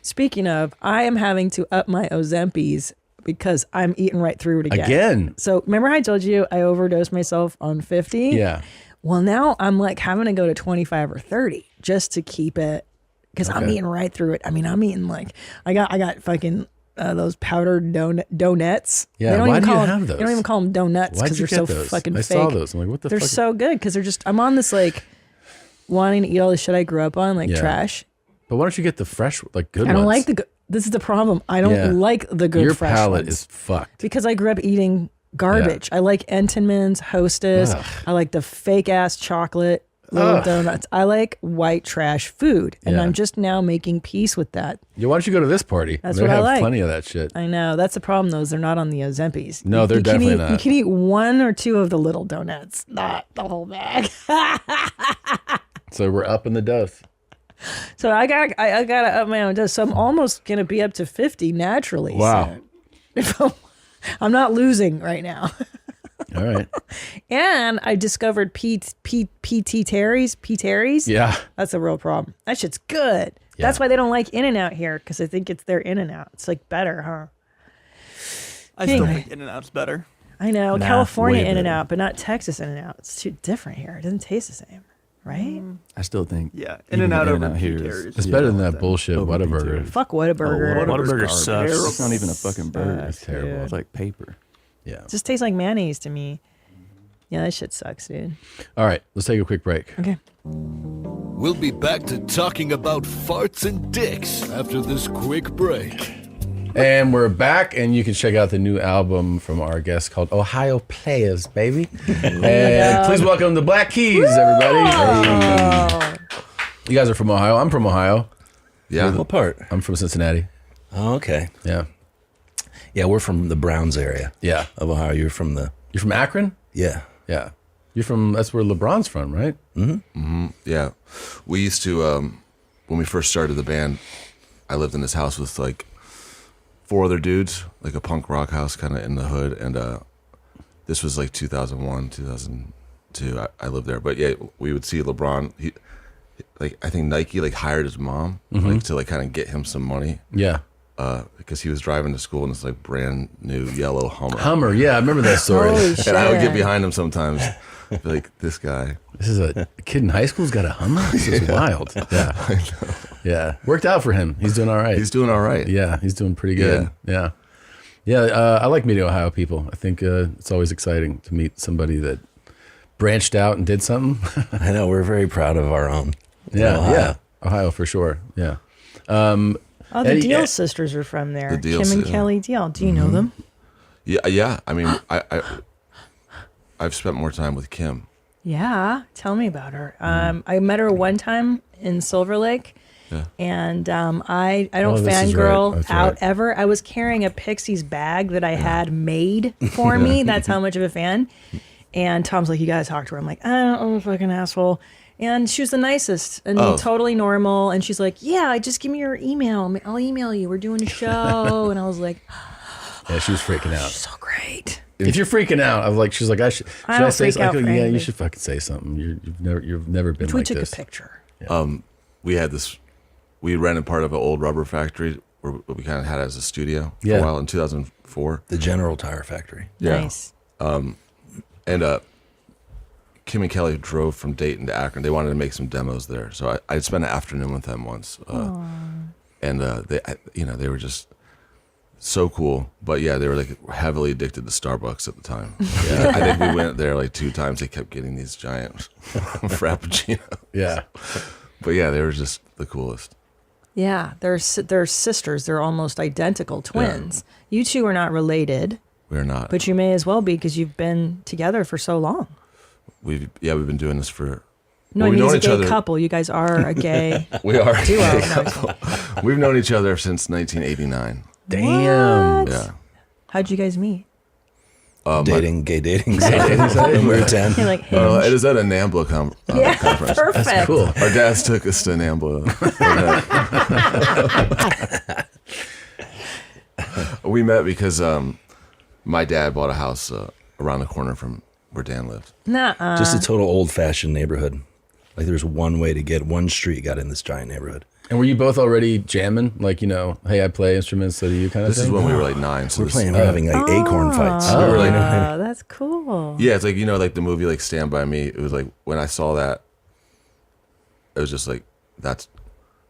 Speaking of, I am having to up my Ozempis because I'm eating right through it again. So remember I told you I overdosed myself on 50? Yeah. Well, now I'm like having to go to 25 or 30 just to keep it because I'm eating right through it. I mean, I'm eating like, I got fucking those powdered donuts. Yeah, why do you have those? They don't even call them donuts because they're so fucking fake. I saw those. I'm like, what the fuck? They're so good because I'm on this like wanting to eat all the shit I grew up on, like trash. But why don't you get the fresh, like good ones? I don't like the good. This is the problem. I don't like the good fresh ones. Your palate is fucked. Because I grew up eating garbage. I like Entenmann's, Hostess. Ugh. I like the fake ass chocolate little donuts. I like white trash food. And I'm just now making peace with that. Yeah, why don't you go to this party? That's they what I have like. Plenty of that shit. I know. That's the problem, though, is they're not on the Ozempis. No, they're definitely not. You can eat one or two of the little donuts, not the whole bag. So we're up in the dose. So I gotta up my own dose. So I'm almost gonna be up to 50 naturally. Wow. So I'm not losing right now. All right. And I discovered PT Terry's. Yeah. That's a real problem. That shit's good. Yeah. That's why they don't like In-N-Out here, because I think it's their In-N-Out. It's like better, huh? I still think In-N-Out's better. I know. California In-N-Out, but not Texas In-N-Out. It's too different here. It doesn't taste the same. Right? I still think In-N-Out over here it's better than that bullshit Whataburger. Fuck Whataburger. Whataburger sucks. Terrible. It's not even a fucking burger. It's terrible. It's like paper. Yeah. It just tastes like mayonnaise to me. Yeah, that shit sucks, dude. All right, let's take a quick break. Okay. We'll be back to talking about farts and dicks after this quick break. And we're back, and you can check out the new album from our guest called Ohio Players, baby. And please welcome the Black Keys, everybody. Hey. You guys are from Ohio. I'm from Ohio. Yeah. What part? I'm from Cincinnati. Oh, okay. Yeah. Yeah, we're from the Browns area. Yeah. Of Ohio. You're from Akron? Yeah. Yeah. That's where LeBron's from, right? Mm-hmm. Mm-hmm. Yeah. We used to, when we first started the band, I lived in this house with like 4 other dudes, like a punk rock house kind of in the hood. And this was like 2001, 2002. I lived there. But yeah, we would see LeBron. I think Nike like hired his mom like to like kind of get him some money. Yeah. because he was driving to school in this like brand new yellow Hummer. Hummer, yeah, I remember that story. And I would get behind him sometimes, be like, this guy. This is a kid in high school's got a Hummer? This is wild. Yeah. I know. Yeah. Worked out for him. He's doing all right. He's doing all right. Yeah, he's doing pretty good. Yeah. I like meeting Ohio people. I think it's always exciting to meet somebody that branched out and did something. I know, we're very proud of our own. Yeah. Ohio for sure. Yeah. The Deal sisters are from there. Kim and Kelly Deal. Do you know them? Yeah. I mean, I've spent more time with Kim. Yeah. Tell me about her. I met her one time in Silver Lake. Yeah. And I don't fangirl out ever. I was carrying a Pixies bag that I had made for me. That's how much of a fan. And Tom's like, you gotta talk to her. I'm like, I don't know, fucking asshole. And she was the nicest and totally normal. And she's like, yeah, just give me your email. I'll email you. We're doing a show. And I was like, yeah, she was freaking out. She's so great. If you're freaking out, she's like, should I say something? Yeah, anything. you should fucking say something. You've never been like this. We took a picture. Yeah. We rented part of an old rubber factory where we kind of had it as a studio for a while in 2004. The General Tire Factory. Yeah. Nice. And Kim and Kelly drove from Dayton to Akron. They wanted to make some demos there, so I spent an afternoon with them once. And they were just so cool. But yeah, they were like heavily addicted to Starbucks at the time. Yeah, I think we went there like 2 times. They kept getting these giant frappuccinos. Yeah. But yeah, they were just the coolest. Yeah, they're sisters. They're almost identical twins. Yeah. You two are not related. We're not. But you may as well be because you've been together for so long. We've been doing this for. No, I mean, it's a gay couple. You guys are a gay. We are a duo. gay couple. We've known each other since 1989. Damn. What? Yeah. How'd you guys meet? Gay dating site. When we were 10. You're like, it is at a NAMBLA conference. Perfect. That's cool. Our dads took us to NAMBLA. We met because my dad bought a house around the corner from where Dan lived. Nuh-uh. Just a total old-fashioned neighborhood. Like there's one way to get one street got in this giant neighborhood. And were you both already jamming? Like, hey, I play instruments, so do you kind of This thing? is when we were like 9. So we're having like acorn fights. We were like, that's cool. yeah, it's like, like the movie like Stand By Me. It was like when I saw that, it was just like, that's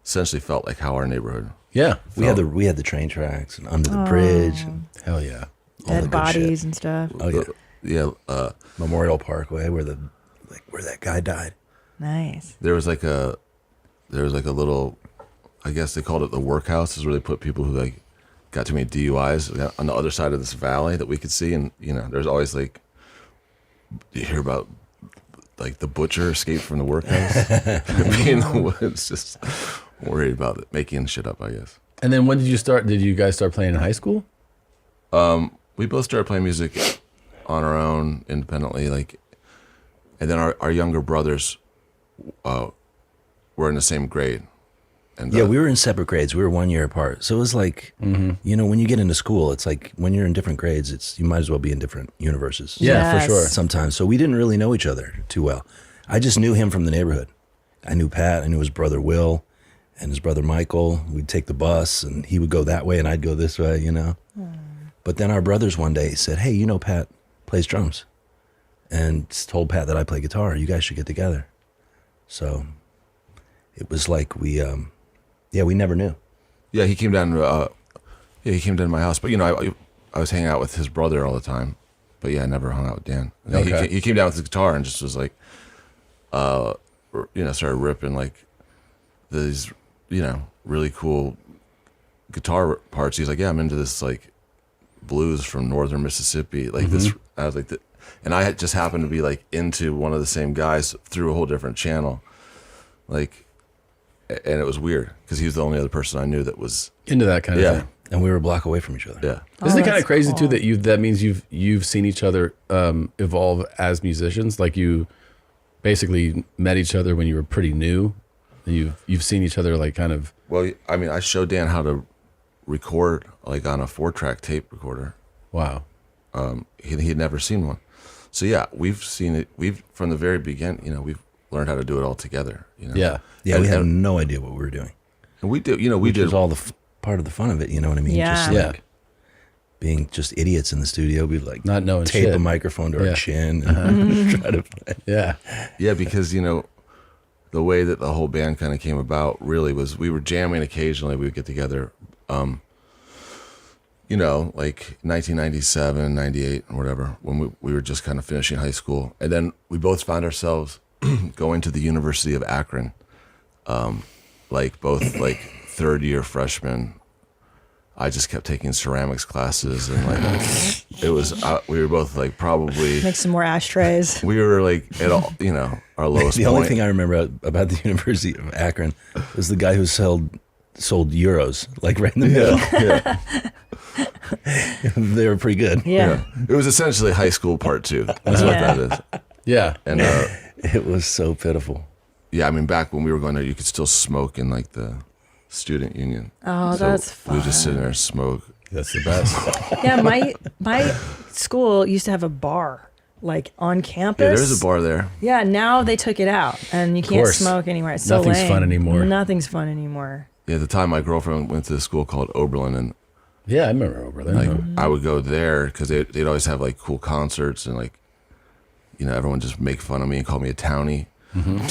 essentially felt like how our neighborhood. Yeah. We had the train tracks and under the bridge. And hell yeah. Dead bodies and stuff. Oh yeah. Yeah. Memorial Parkway where that guy died. Nice. There was like a little, I guess they called it the workhouse, is where they put people who like got too many DUIs on the other side of this valley that we could see. And, there's always like, you hear about like the butcher escaped from the workhouse. Being in the woods, just worried about it, making shit up, I guess. And then when did you guys start playing in high school? We both started playing music on our own independently, and then our younger brothers were in the same grade. And we were in separate grades. We were 1 year apart. So it was like, when you get into school, it's like when you're in different grades, you might as well be in different universes. Yeah, for sure. Sometimes. So we didn't really know each other too well. I just knew him from the neighborhood. I knew Pat. I knew his brother Will and his brother Michael. We'd take the bus and he would go that way and I'd go this way, But then our brothers one day said, hey, Pat plays drums. And told Pat that I play guitar. You guys should get together. So it was like we never knew. Yeah, he came down to my house. But, I was hanging out with his brother all the time. But, yeah, I never hung out with Dan. Okay. He came down with his guitar and just was like, started ripping, like, these, really cool guitar parts. He's like, yeah, I'm into this, like, blues from northern Mississippi. Like, this, I was like, and I just happened to be, like, into one of the same guys through a whole different channel. Like, and it was weird because he was the only other person I knew that was into that kind of thing. And we were a block away from each other. Yeah. Isn't it kind of crazy too that means you've seen each other evolve as musicians? Like you basically met each other when you were pretty new. You've seen each other like kind of. Well, I mean, I showed Dan how to record like on a 4-track tape recorder. Wow. He had never seen one. So yeah, we've seen it. We've from the very beginning. We've learned how to do it all together. Yeah. Yeah. We had no idea what we were doing. And we did. We did did all the part of the fun of it. You know what I mean? Yeah. Just like being just idiots in the studio. We'd like not knowing tape shit. a microphone to our chin and try to play. Yeah, because, you know, the way that the whole band kind of came about really was we were jamming occasionally. We would get together, you know, like 1997, 98, or whatever, when we were just kind of finishing high school. And then we both found ourselves going to the University of Akron, like both like third year freshmen. I just kept taking ceramics classes, and like it was, we were both like probably make some more ashtrays. We were like at all, you know, our lowest The point. only thing I remember about the University of Akron was the guy who sold euros, like right in the middle. Yeah. They were pretty good. Yeah. It was essentially high school part 2. That's what that is. Yeah. And it was so pitiful. Yeah, I mean, back when we were going there, you could still smoke in like the student union. Oh, so that's fun. we would just sit there and smoke. That's the best. Yeah, my school used to have a bar like on campus. Yeah, there's a bar there. Yeah, now they took it out and you can't course. smoke anywhere. It's so Nothing's lame. fun anymore. Nothing's fun anymore. Yeah, at the time my girlfriend went to the school called Oberlin, and yeah, I remember Oberlin. Like I would go there because they'd always have like cool concerts, and like, you know, everyone just make fun of me and call me a townie.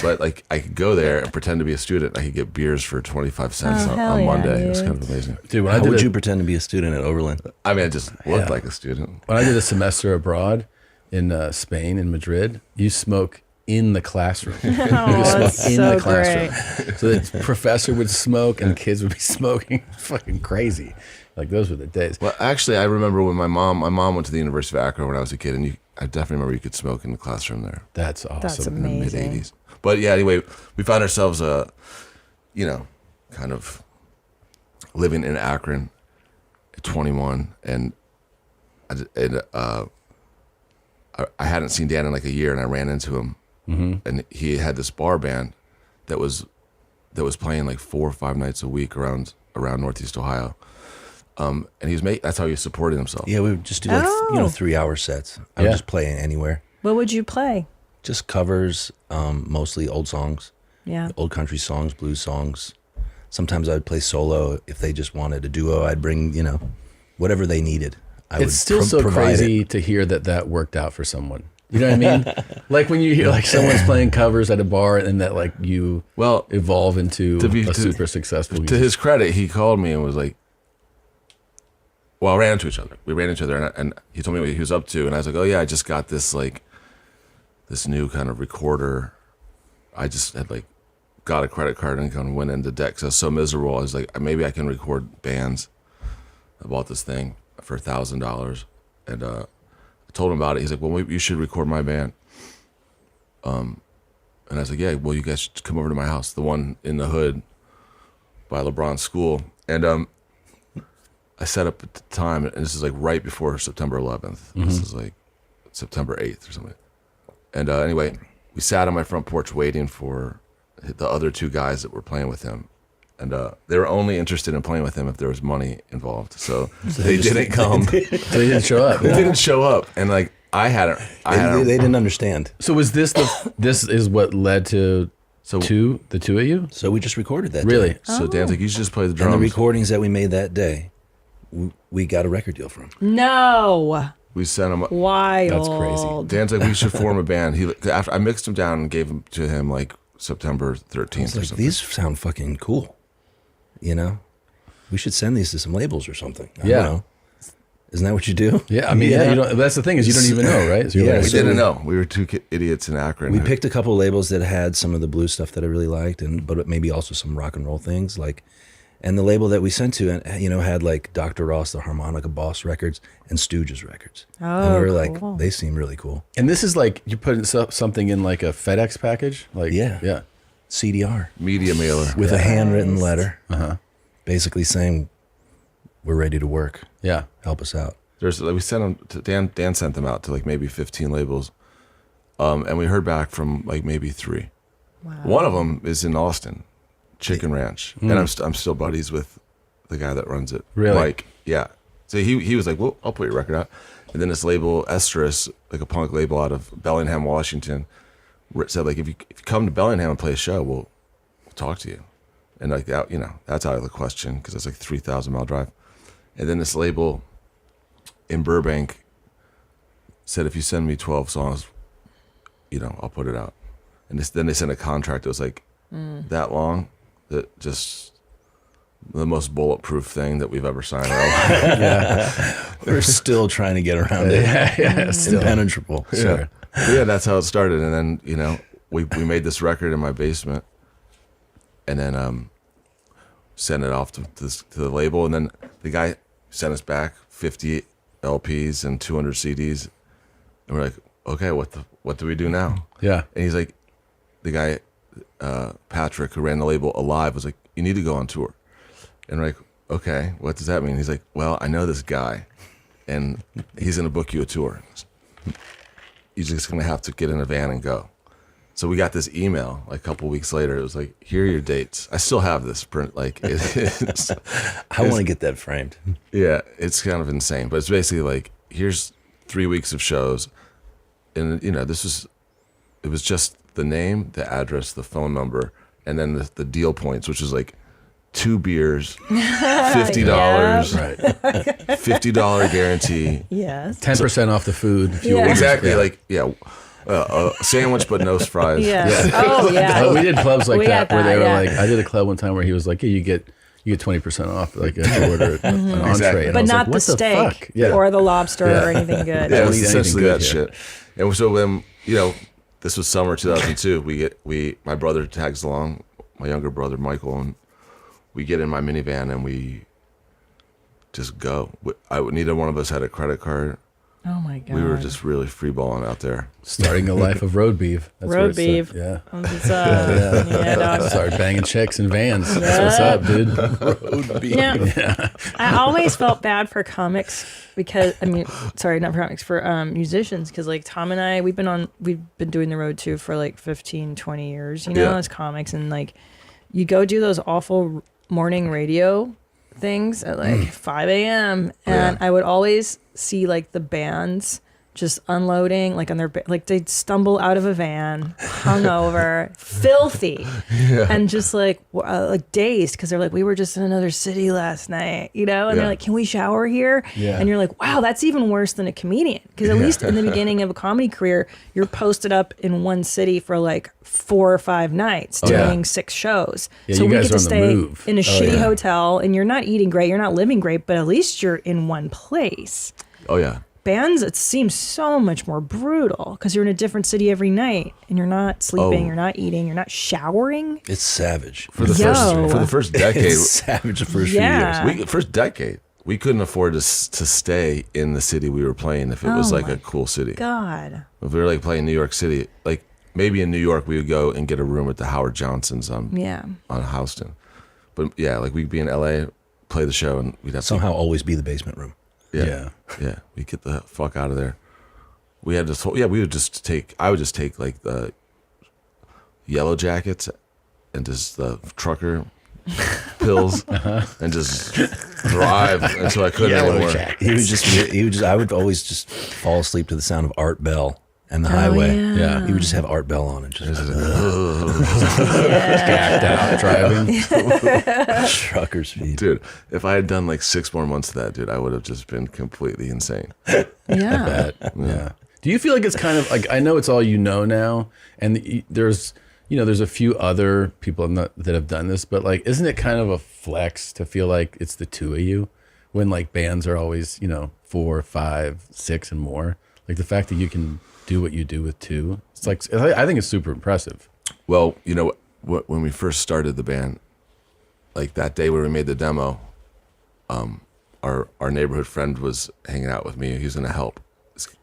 But like I could go there and pretend to be a student. I could get beers for 25 cents on Monday. It was kind of amazing. Dude, How would you pretend to be a student at Oberlin? I mean, I just looked like a student. When I did a semester abroad in Spain, in Madrid, you smoke in the classroom. You could smoke in the classroom. So the professor would smoke and kids would be smoking. Fucking crazy. Like those were the days. Well, actually, I remember when my mom went to the University of Akron when I was a kid, and I definitely remember you could smoke in the classroom there. That's awesome. That's In the mid amazing. '80s. But yeah, anyway, we found ourselves, you know, kind of living in Akron at 21, and I hadn't seen Dan in like a year, and I ran into him, and he had this bar band that was playing like 4 or 5 nights a week around Northeast Ohio. And he was that's how he was supporting himself. Yeah, we would just do like 3-hour sets. I would just play anywhere. What would you play? Just covers, mostly old songs. Yeah. Old country songs, blues songs. Sometimes I would play solo. If they just wanted a duo, I'd bring, you know, whatever they needed. It's still so crazy to hear that worked out for someone. You know what I mean? Like when you hear like someone's playing covers at a bar and that like you evolve into a super successful musician. To his credit, he called me and was like, well, we ran into each other, and he told me what he was up to, and I was like, oh yeah, I just got this like this new kind of recorder. I just had like got a credit card and kind of went into debt because I was so miserable. I was like, maybe I can record bands. I bought this thing for $1,000, and I told him about it. He's like, well, you should record my band. And I was like, yeah, well, you guys should come over to my house, the one in the hood by LeBron's school. And I set up at the time, and this is like right before September 11th. This is like September 8th or something. And anyway, we sat on my front porch waiting for the other 2 guys that were playing with him. And they were only interested in playing with him if there was money involved. So they didn't come. They didn't show up. They didn't show up. And like I hadn't. They didn't understand. So was this this is what led to the 2 of you? So we just recorded that. Really? Day. So Dan's like, you should just play the drums. And the recordings that we made that day, we got a record deal from. No. We sent him. Wild. That's crazy. Dan's like, we should form a band. After I mixed them down and gave them to him like September 13th or Like, something. these sound fucking cool. You know, we should send these to some labels or something. I Yeah. don't know. Isn't that what you do? Yeah, I mean, you don't, that's the thing is you don't even know, right? So you're Yeah, like, we didn't know. We were 2 idiots in Akron. We picked a couple of labels that had some of the blues stuff that I really liked, but maybe also some rock and roll things. And the label that we sent to, you know, had like Dr. Ross, the Harmonica Boss records, and Stooges records. Oh, and we were cool. like, they seem really cool. And this is like you put something in like a FedEx package, like yeah, CDR media mailer with a handwritten letter, basically saying, "We're ready to work. Yeah, help us out." We sent them to Dan. Dan sent them out to like maybe 15 labels, and we heard back from like maybe 3. Wow. One of them is in Austin, Chicken Ranch, and I'm still buddies with the guy that runs it. Really? Mike. Yeah. So he was like, well, I'll put your record out. And then this label, Estrus, like a punk label out of Bellingham, Washington, said like, if you come to Bellingham and play a show, we'll talk to you. And like that, that's out of the question because it's like 3,000-mile drive. And then this label in Burbank said, if you send me 12 songs, I'll put it out. And then they sent a contract that was like that long, that just the most bulletproof thing that we've ever signed. We're still trying to get around it. It's impenetrable. Sure. Yeah, that's how it started. And then, we made this record in my basement and then sent it off to the label. And then the guy sent us back 50 LPs and 200 CDs. And we're like, okay, what do we do now? Yeah. And he's like, the guy, Patrick, who ran the label Alive, was like, you need to go on tour. And we're like, okay, what does that mean? He's like, well, I know this guy, and he's going to book you a tour. You're just going to have to get in a van and go. So we got this email like a couple weeks later. It was like, here are your dates. I still have this print. Like, I want to get that framed. Yeah, it's kind of insane. But it's basically like, here's 3 weeks of shows. And, it was just the name, the address, the phone number, and then the deal points, which was like 2 beers, $50, $50 guarantee. Yes. 10% off the food. If you Exactly. A sandwich but no fries. Yeah. Oh yeah. We did clubs like that where they were like, I did a club one time where he was like, yeah, you get 20% off, like if you order an entree. Exactly. And But I was not like, the steak or the lobster or anything good. Yeah, it was essentially that here. shit. And so when, this was summer 2002, my brother tags along, my younger brother Michael, and we get in my minivan and we just go. Neither one of us had a credit card. Oh my God. We were just really freeballing out there. Starting a life of road beef. That's road beef. Yeah. Dog. Started banging chicks in vans. That's what's up, dude. Road beef. Yeah. I always felt bad for comics because, not for comics, for musicians, because like Tom and I, we've been doing the road too for like 15, 20 years, as comics, and like you go do those awful morning radio things at like 5 a.m. and I would always see like the bands just unloading like on their like they'd stumble out of a van hungover filthy and just like dazed because they're like, we were just in another city last night, and they're like, can we shower here? And you're like, wow, that's even worse than a comedian, because at least in the beginning of a comedy career you're posted up in one city for like 4 or 5 nights doing 6 shows, so we get to stay in a shitty hotel and you're not eating great, you're not living great, but at least you're in one place. Bands, it seems so much more brutal because you're in a different city every night and you're not sleeping, you're not eating, you're not showering. It's savage. For the first decade. It's savage the first few years. First decade, we couldn't afford to stay in the city we were playing if it was like a cool city. God. If we were like playing New York City, like maybe in New York we would go and get a room at the Howard Johnsons on Houston. But like we'd be in LA, play the show, and we'd have somehow always be the basement room. Yeah. We get the fuck out of there. We had this whole, I would just take like the Yellow Jackets and just the trucker pills and just drive until I couldn't anymore. I would always just fall asleep to the sound of Art Bell and the highway. Yeah. He would just have Art Bell on and just gacked out driving. Trucker speed. Dude, if I had done like 6 more months of that, dude, I would have just been completely insane. Yeah. Yeah. Do you feel like it's kind of like, I know it's all now, and there's a few other people that have done this, but like, isn't it kind of a flex to feel like it's the two of you when like bands are always, 4, 5, 6 and more? Like the fact that you can do what you do with 2, it's like, I think it's super impressive. Well, when we first started the band, like that day where we made the demo, our neighborhood friend was hanging out with me. He was going to help.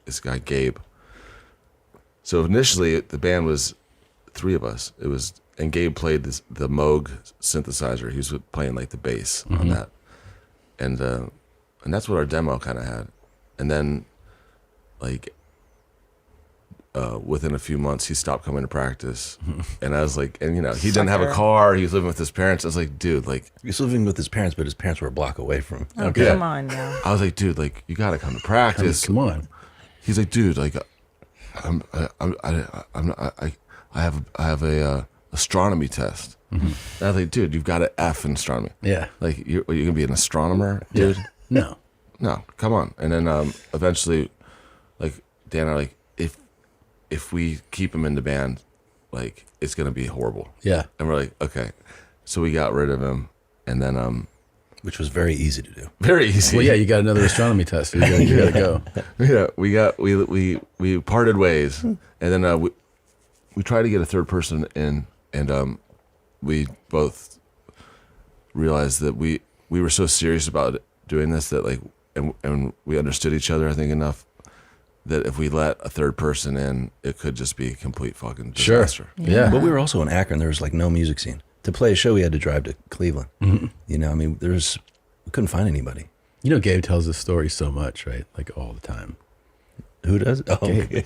This guy Gabe. So initially the band was 3 of us. And Gabe played the Moog synthesizer. He was playing like the bass on that, and that's what our demo kind of had. And then like within a few months he stopped coming to practice, and I was like, and he didn't have a car, he was living with his parents. I was like, dude, like, he was living with his parents, but his parents were a block away from him. Oh, come on now. I was like, dude, like, you gotta come to practice. Come on. He's like, dude, like, I have a astronomy test. Mm-hmm. And I was like, dude, you've got an F in astronomy. Yeah. Like, you're going to be an astronomer, dude? No, come on. And then eventually, like, Dan and I are like, if we keep him in the band, like, it's going to be horrible. Yeah. And we're like, okay. So we got rid of him, and then... which was very easy to do. Very easy. Well, yeah, you got another astronomy test. You got to go. Yeah, we parted ways, and then we tried to get a third person in, and we both realized that we were so serious about doing this that like, and we understood each other, I think, enough that if we let a third person in, it could just be a complete fucking disaster. Sure. Yeah. But we were also in Akron. There was like no music scene. To play a show, we had to drive to Cleveland. Mm-hmm. You know, I mean, we couldn't find anybody. You know, Gabe tells this story so much, right? Like all the time. Who does? Oh, Gabe.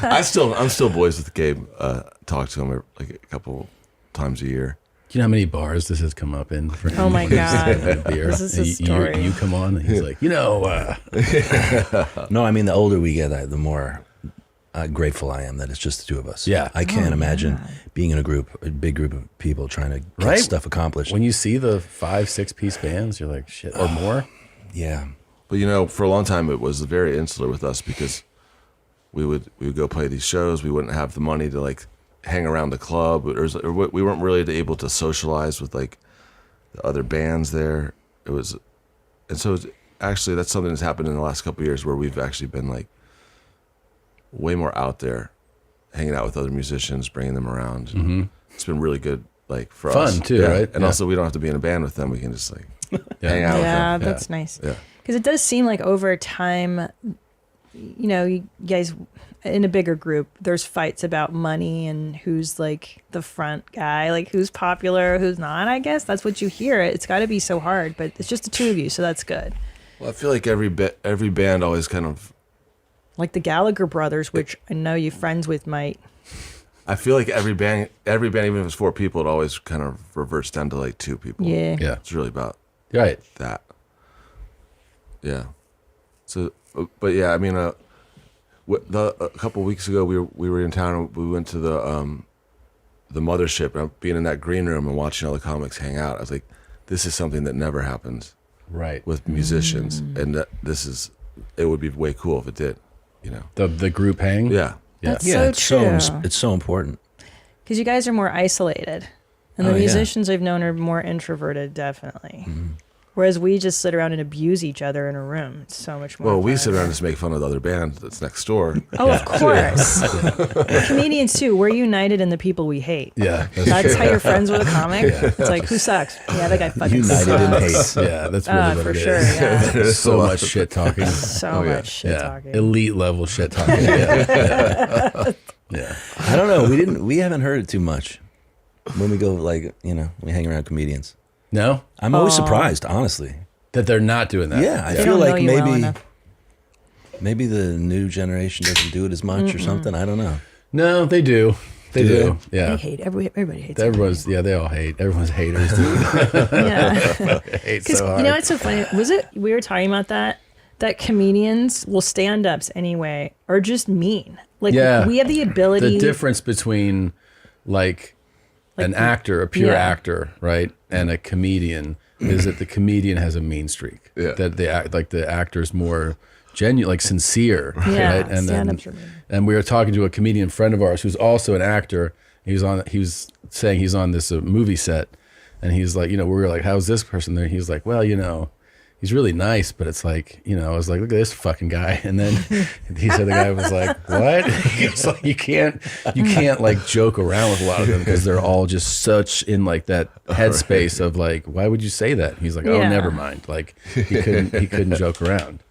I'm still boys with Gabe. Talk to him like a couple times a year. Do you know how many bars this has come up in? For oh my God. Beer? This is a story. You come on, and he's like, No, I mean, the older we get, the more grateful I am that it's just the two of us. Yeah. I can't imagine being in a big group of people trying to get stuff accomplished. When you see the 5-6 piece bands, you're like, shit, or more. Yeah. But you know, for a long time, it was very insular with us because we would go play these shows. We wouldn't have the money to like hang around the club. We weren't really able to socialize with like the other bands there. Actually, that's something that's happened in the last couple of years where we've actually been like way more out there, hanging out with other musicians, bringing them around. Mm-hmm. It's been really good, like for fun us. Too, right? And also, we don't have to be in a band with them. We can just like hang out with them. Yeah, that's nice. Yeah. Because it does seem like over time, you know, you guys in a bigger group, there's fights about money and who's like the front guy, like who's popular, who's not. I guess that's what you hear. It's got to be so hard, but it's just the two of you, so that's good. Well, I feel like every band always kind of like the Gallagher brothers, which I know you're friends with, might. I feel like every band, even if it's 4 people, it always kind of reverts down to like 2 people. Yeah. Yeah. It's really about that. Yeah. So, but yeah, I mean, a couple of weeks ago, we were in town. And we went to the mothership, and being in that green room and watching all the comics hang out. I was like, this is something that never happens, right, with musicians, and that it would be way cool if it did. You know, the group hang. Yeah. That's yeah, so it's true. It's so important. Because you guys are more isolated. And the musicians I've known are more introverted, definitely. Mm-hmm. Whereas we just sit around and abuse each other in a room. It's so much more fun. We sit around and just make fun of the other band that's next door. Oh, of course. Comedians, too. We're united in the people we hate. Yeah. That's how you're friends with a comic? Yeah. It's like, who sucks? Yeah, that guy fucking sucks. United in hate. Yeah, that's really what for it sure, is. yeah. There's so much shit talking. So much shit talking. Elite level shit talking. Yeah. I don't know. We haven't heard it too much when we go, like, you know, we hang around comedians. No? I'm always surprised, honestly. That they're not doing that. Yeah, I feel like maybe the new generation doesn't do it as much or something. I don't know. No, they do. They do. Yeah. They hate. Everybody hates. They all hate. Everyone's haters. Dude. Yeah. Hate so hard. You know what's so funny? We were talking about that comedians, stand-ups anyway, are just mean. Like, we have the ability. The difference between like an actor, a pure actor, right, and a comedian is that the comedian has a mean streak. Yeah. That the actor's more genuine, like sincere. Yeah. Right? And we were talking to a comedian friend of ours who's also an actor. He was saying he's on this movie set, and he's like, you know, we were like, how's this person there? He's like, well, you know, he's really nice, but it's like, you know, I was like, look at this fucking guy. And then he said, the guy was like, what? It's like, you can't like joke around with a lot of them because they're all just such in like that headspace of like, why would you say that? He's like, oh, never mind. Like he couldn't joke around.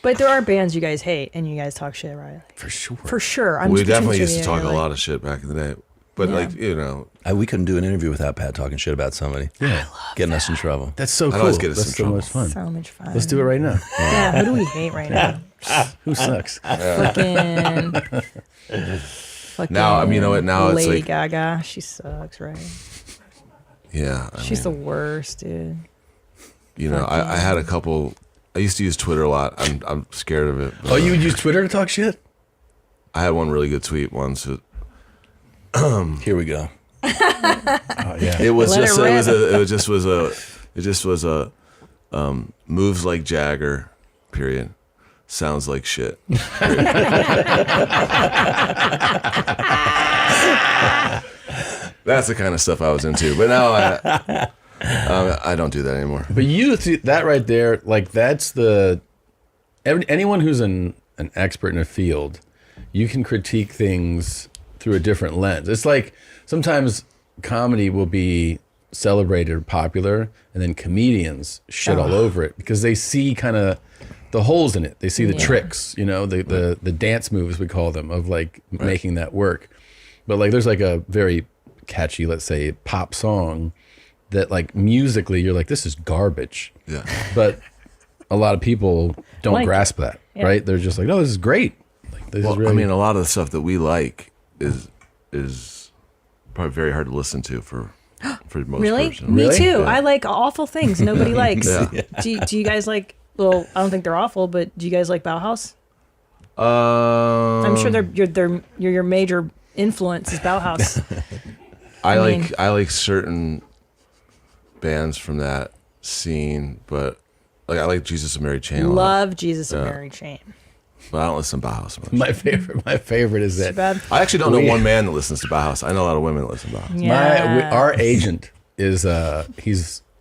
But there are bands you guys hate and you guys talk shit, right? For sure. For sure. We definitely used to talk a lot of shit back in the day. But like, you know, we couldn't do an interview without Pat talking shit about somebody. Yeah, getting us in trouble. That's so cool. Always get us That's in so trouble. much fun. So much fun. Let's do it right now. Yeah. Who do we hate right now? Who sucks? Fucking. Now, I mean, you know what? Now Lady it's like Gaga. She sucks, right? Yeah, she's the worst, dude. You know, I had a couple. I used to use Twitter a lot. I'm scared of it. Oh, you would use Twitter to talk shit? I had one really good tweet once. Here we go. Yeah. It was Let just it it rip. was a moves like Jagger, period. Sounds like shit. That's the kind of stuff I was into. But now I don't do that anymore. But you see that right there, like that's anyone who's an expert in a field, you can critique things through a different lens. It's like sometimes comedy will be celebrated or popular, and then comedians shit all over it because they see kind of the holes in it. They see the tricks, the dance moves, we call them, of like making that work. But like there's like a very catchy, let's say, pop song that like musically you're like, this is garbage. Yeah. But a lot of people don't Like grasp that, right? They're just like, no, this is great. Like, this is really... I mean, a lot of the stuff that we like is probably very hard to listen to for most Really? person. Me too. Yeah. I like awful things nobody likes. Yeah. Do you guys like? Well, I don't think they're awful, but do you guys like Bauhaus? I'm sure you're your major influence is Bauhaus. I like certain bands from that scene, but like I like Jesus and Mary Chain a lot. Love Jesus and Mary Chain. But I don't listen to Bauhaus much. My favorite is that. Bad. I actually don't know one man that listens to Bauhaus. I know a lot of women that listen to Bauhaus. Yeah. Our agent is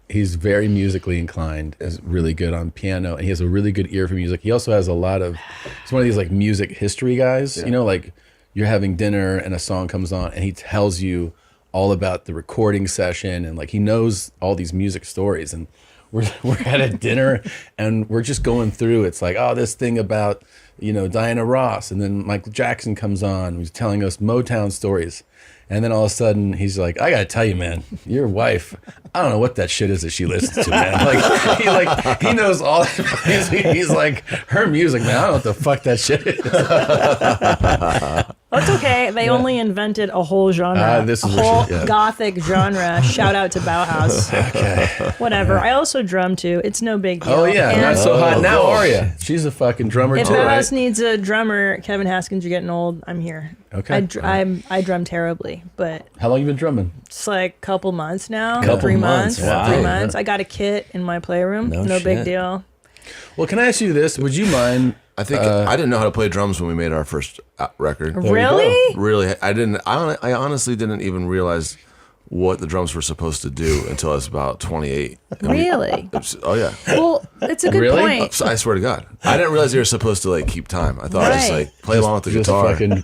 he's very musically inclined. Is really good on piano, and he has a really good ear for music. He also has a lot of. He's one of these like music history guys. Yeah. Like you're having dinner and a song comes on, and he tells you all about the recording session, and like he knows all these music stories. And we're at a dinner, and we're just going through. It's like, oh, this thing about Diana Ross, and then Michael Jackson comes on. He's telling us Motown stories. And then all of a sudden, he's like, I got to tell you, man, your wife, I don't know what that shit is that she listens to, man. He knows all that. He's like, her music, man, I don't know what the fuck that shit is. That's okay. They only invented a whole genre. This is a whole what gothic genre. Shout out to Bauhaus. Okay. Whatever. I also drum too. It's no big deal. Oh, yeah. And Not so hot now, Aria. She's a fucking drummer, if too, Bauhaus right? needs a drummer, Kevin Haskins, you're getting old. I'm here. Okay. I drum terribly, but How long you been drumming? it's like a couple months now. Couple 3 months. months. Wow. 3 months. I got a kit in my playroom. No big shit. deal. Well, can I ask you this? Would you mind? I think I didn't know how to play drums when we made our first record. Really? Really, I didn't. I honestly didn't even realize what the drums were supposed to do until I was about 28. Really? Oh yeah. Well, it's a good Really? point. I swear to God, I didn't realize you were supposed to like keep time. I thought just Right. like play along with the Just guitar. fucking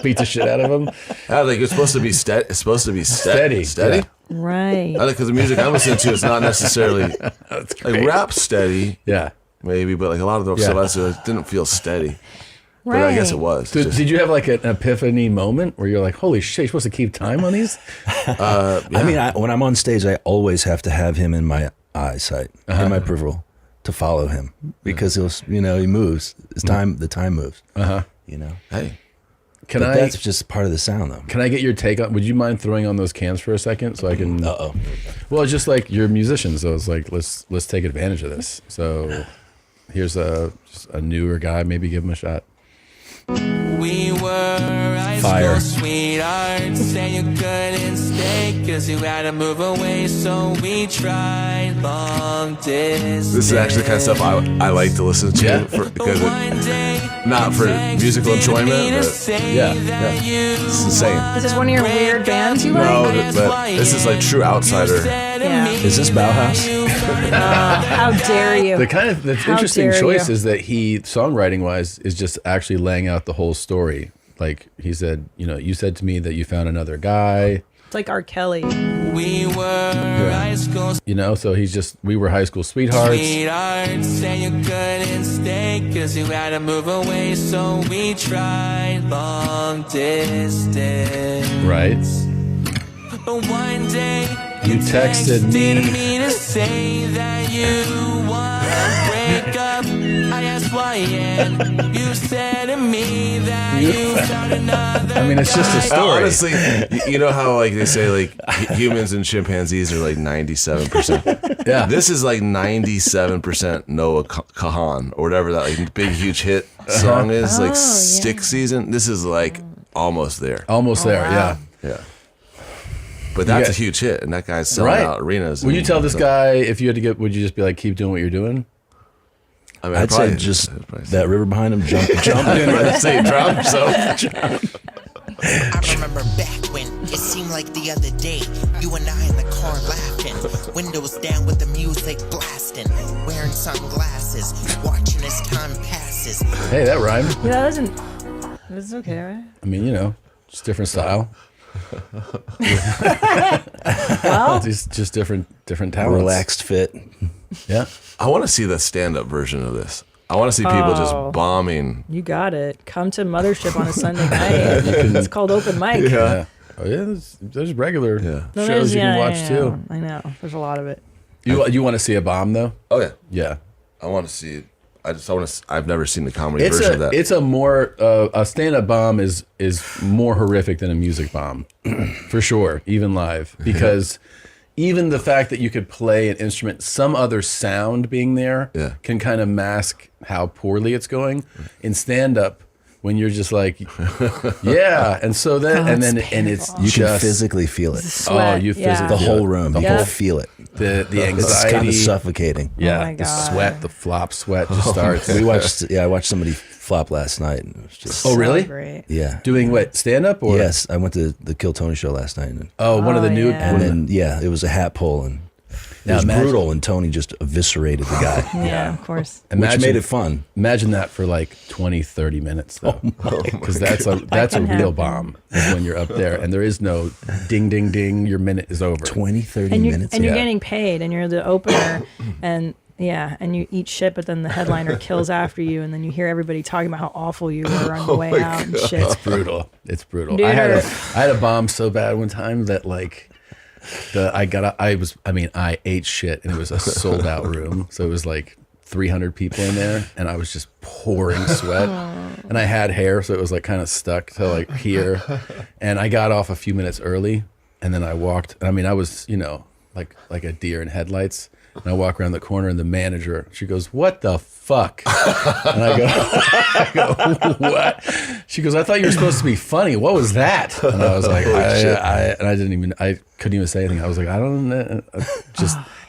beat the shit out of him? Yeah, like it's supposed to be steady. It's supposed to be Steady, Steady. yeah. Right. I think because the music I'm listening to is not necessarily like rap steady. Yeah. Maybe, but like a lot of the stuff it didn't feel steady. But I guess it was. So did you have like an epiphany moment where you're like, holy shit, you're supposed to keep time on these? I mean, when I'm on stage, I always have to have him in my eyesight, in my peripheral, to follow him because he moves. The time moves. Hey, That's just part of the sound, though. Can I get your take on? Would you mind throwing on those cans for a second so I can? Well, it's just like you're a musician, so it's like let's take advantage of this. So here's just a newer guy. Maybe give him a shot. We were high Fire. school sweethearts, and you couldn't stay cause you had to move away, so we tried long distance. this is actually the kind of stuff I like to listen to because not for musical enjoyment, but it's insane. This is one of your weird bands you like? No, but this is like true outsider. Yeah. Is this Bauhaus? How dare you? The How interesting dare choice you. is that he, songwriting wise, is just actually laying out the whole story. Like he said, you said to me that you found another guy. It's like R. Kelly. We were high school So we were high school sweethearts. sweethearts, and you couldn't stay cause you had to move away, so we tried long distance. Right. But one day You texted me. to say that you want to break up. I asked why, and you said to me that you found another. I mean, it's just a story. Honestly, you know how like they say like humans and chimpanzees are like 97%. Yeah. This is like 97% Noah Kahan or whatever that like big huge hit song is, like Stick Season. This is like almost there. Almost there, wow. Yeah. But that's a huge hit, and that guy's selling out arenas. Would you tell this guy if you had to get? Would you just be like, keep doing what you're doing? I mean, I'd say just that river behind him, jump in and say, drop yourself. I remember back when it seemed like the other day, you and I in the car laughing, windows down with the music blasting, wearing sunglasses, watching as time passes. Hey, that rhymed. Yeah, that's okay, right? I mean, you know, just different style. Well, just different talents. Relaxed fit. Yeah. I want to see the stand-up version of this. I want to see people just bombing. You got it. Come to Mothership on a Sunday night. It's called open mic. Yeah. Oh yeah. There's regular shows you can watch too. I know. There's a lot of it. You want to see a bomb though? Oh yeah. Yeah. I want to see it. I've never seen the comedy version of that. It's a more a stand-up bomb is more horrific than a music bomb, for sure, even live, because even the fact that you could play an instrument, some other sound being there, can kind of mask how poorly it's going. In stand-up, when you're just like, and so then and it's you can physically feel it. You physically the whole room. You can feel it. The anxiety, it's kind of suffocating. Yeah, the sweat, the flop sweat just starts. We watched. I watched somebody flop last night, and it was just. Oh really? Great. Yeah. Doing what? Stand up or? Yes, I went to the Kill Tony show last night. And, one of the new. And then it was a hat pull, and it was brutal, and Tony just eviscerated the guy. Yeah, of course. Which made it fun. Imagine that for like 20, 30 minutes though. Because that's a real bomb when you're up there and there is no ding, ding, ding, your minute is over. 20, 30 minutes. And you're getting paid and you're the opener and and you eat shit, but then the headliner kills after you, and then you hear everybody talking about how awful you were on the way out and shit. It's brutal. It's brutal. Dude, I had a bomb so bad one time that like I ate shit and it was a sold out room. So it was like 300 people in there and I was just pouring sweat and I had hair. So it was like kind of stuck to like here. And I got off a few minutes early and then I walked, I was, like a deer in headlights. And I walk around the corner and the manager, she goes, "What the fuck?" And I go, "What?" She goes, "I thought you were supposed to be funny. What was that?" And I was like, I couldn't even say anything. I was like, I don't know.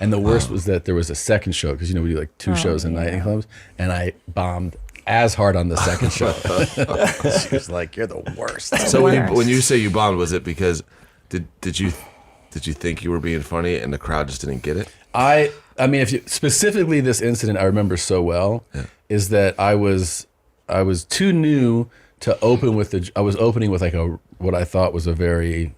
And the worst was that there was a second show because, we do like 2 shows a night in clubs. And I bombed as hard on the second show. She was like, "You're the worst." So when you say you bombed, was it because did you think you were being funny and the crowd just didn't get it? I mean, specifically this incident I remember so well is that I was too new to open with I was opening with like what I thought was a very,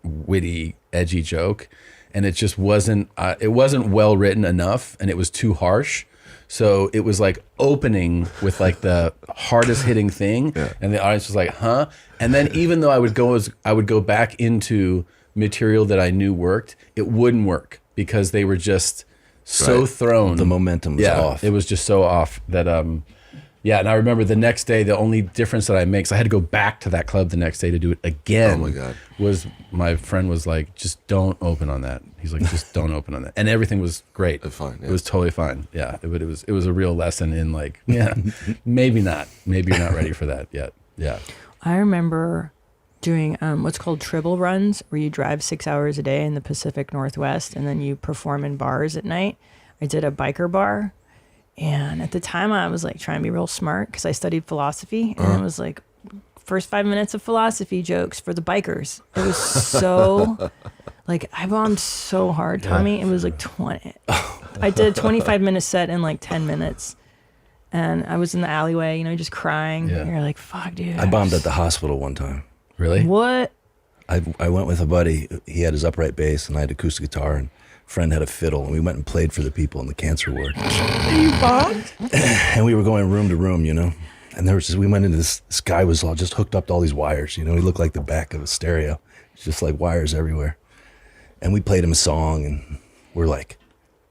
witty, edgy joke, and it just wasn't well written enough, and it was too harsh. So it was like opening with like the hardest hitting thing, and the audience was like, "Huh?" And then even though I would go back into material that I knew worked, it wouldn't work because they were just so thrown. The momentum was off. It was just so off that and I remember the next day the only difference that I made, because I had to go back to that club the next day to do it again. Oh my God. Was my friend was like, "Just don't open on that." He's like, "Just don't open on that." And everything was great. Fine. Yeah. It was totally fine. Yeah. But it was a real lesson in like, maybe not. Maybe you're not ready for that yet. Yeah. I remember doing what's called tribble runs, where you drive 6 hours a day in the Pacific Northwest and then you perform in bars at night. I did a biker bar, and at the time I was like trying to be real smart because I studied philosophy, and it was like first 5 minutes of philosophy jokes for the bikers. It was so like I bombed so hard, Tommy. It was like 20. I did a 25-minute set in like 10 minutes. And I was in the alleyway, just crying. Yeah. You're like, "Fuck, dude." I bombed at the hospital one time. Really? What? I went with a buddy. He had his upright bass, and I had acoustic guitar, and a friend had a fiddle, and we went and played for the people in the cancer ward. You bombed? And we were going room to room, And there was we went into this guy was all just hooked up to all these wires, He looked like the back of a stereo. It's just like wires everywhere. And we played him a song, and we're like,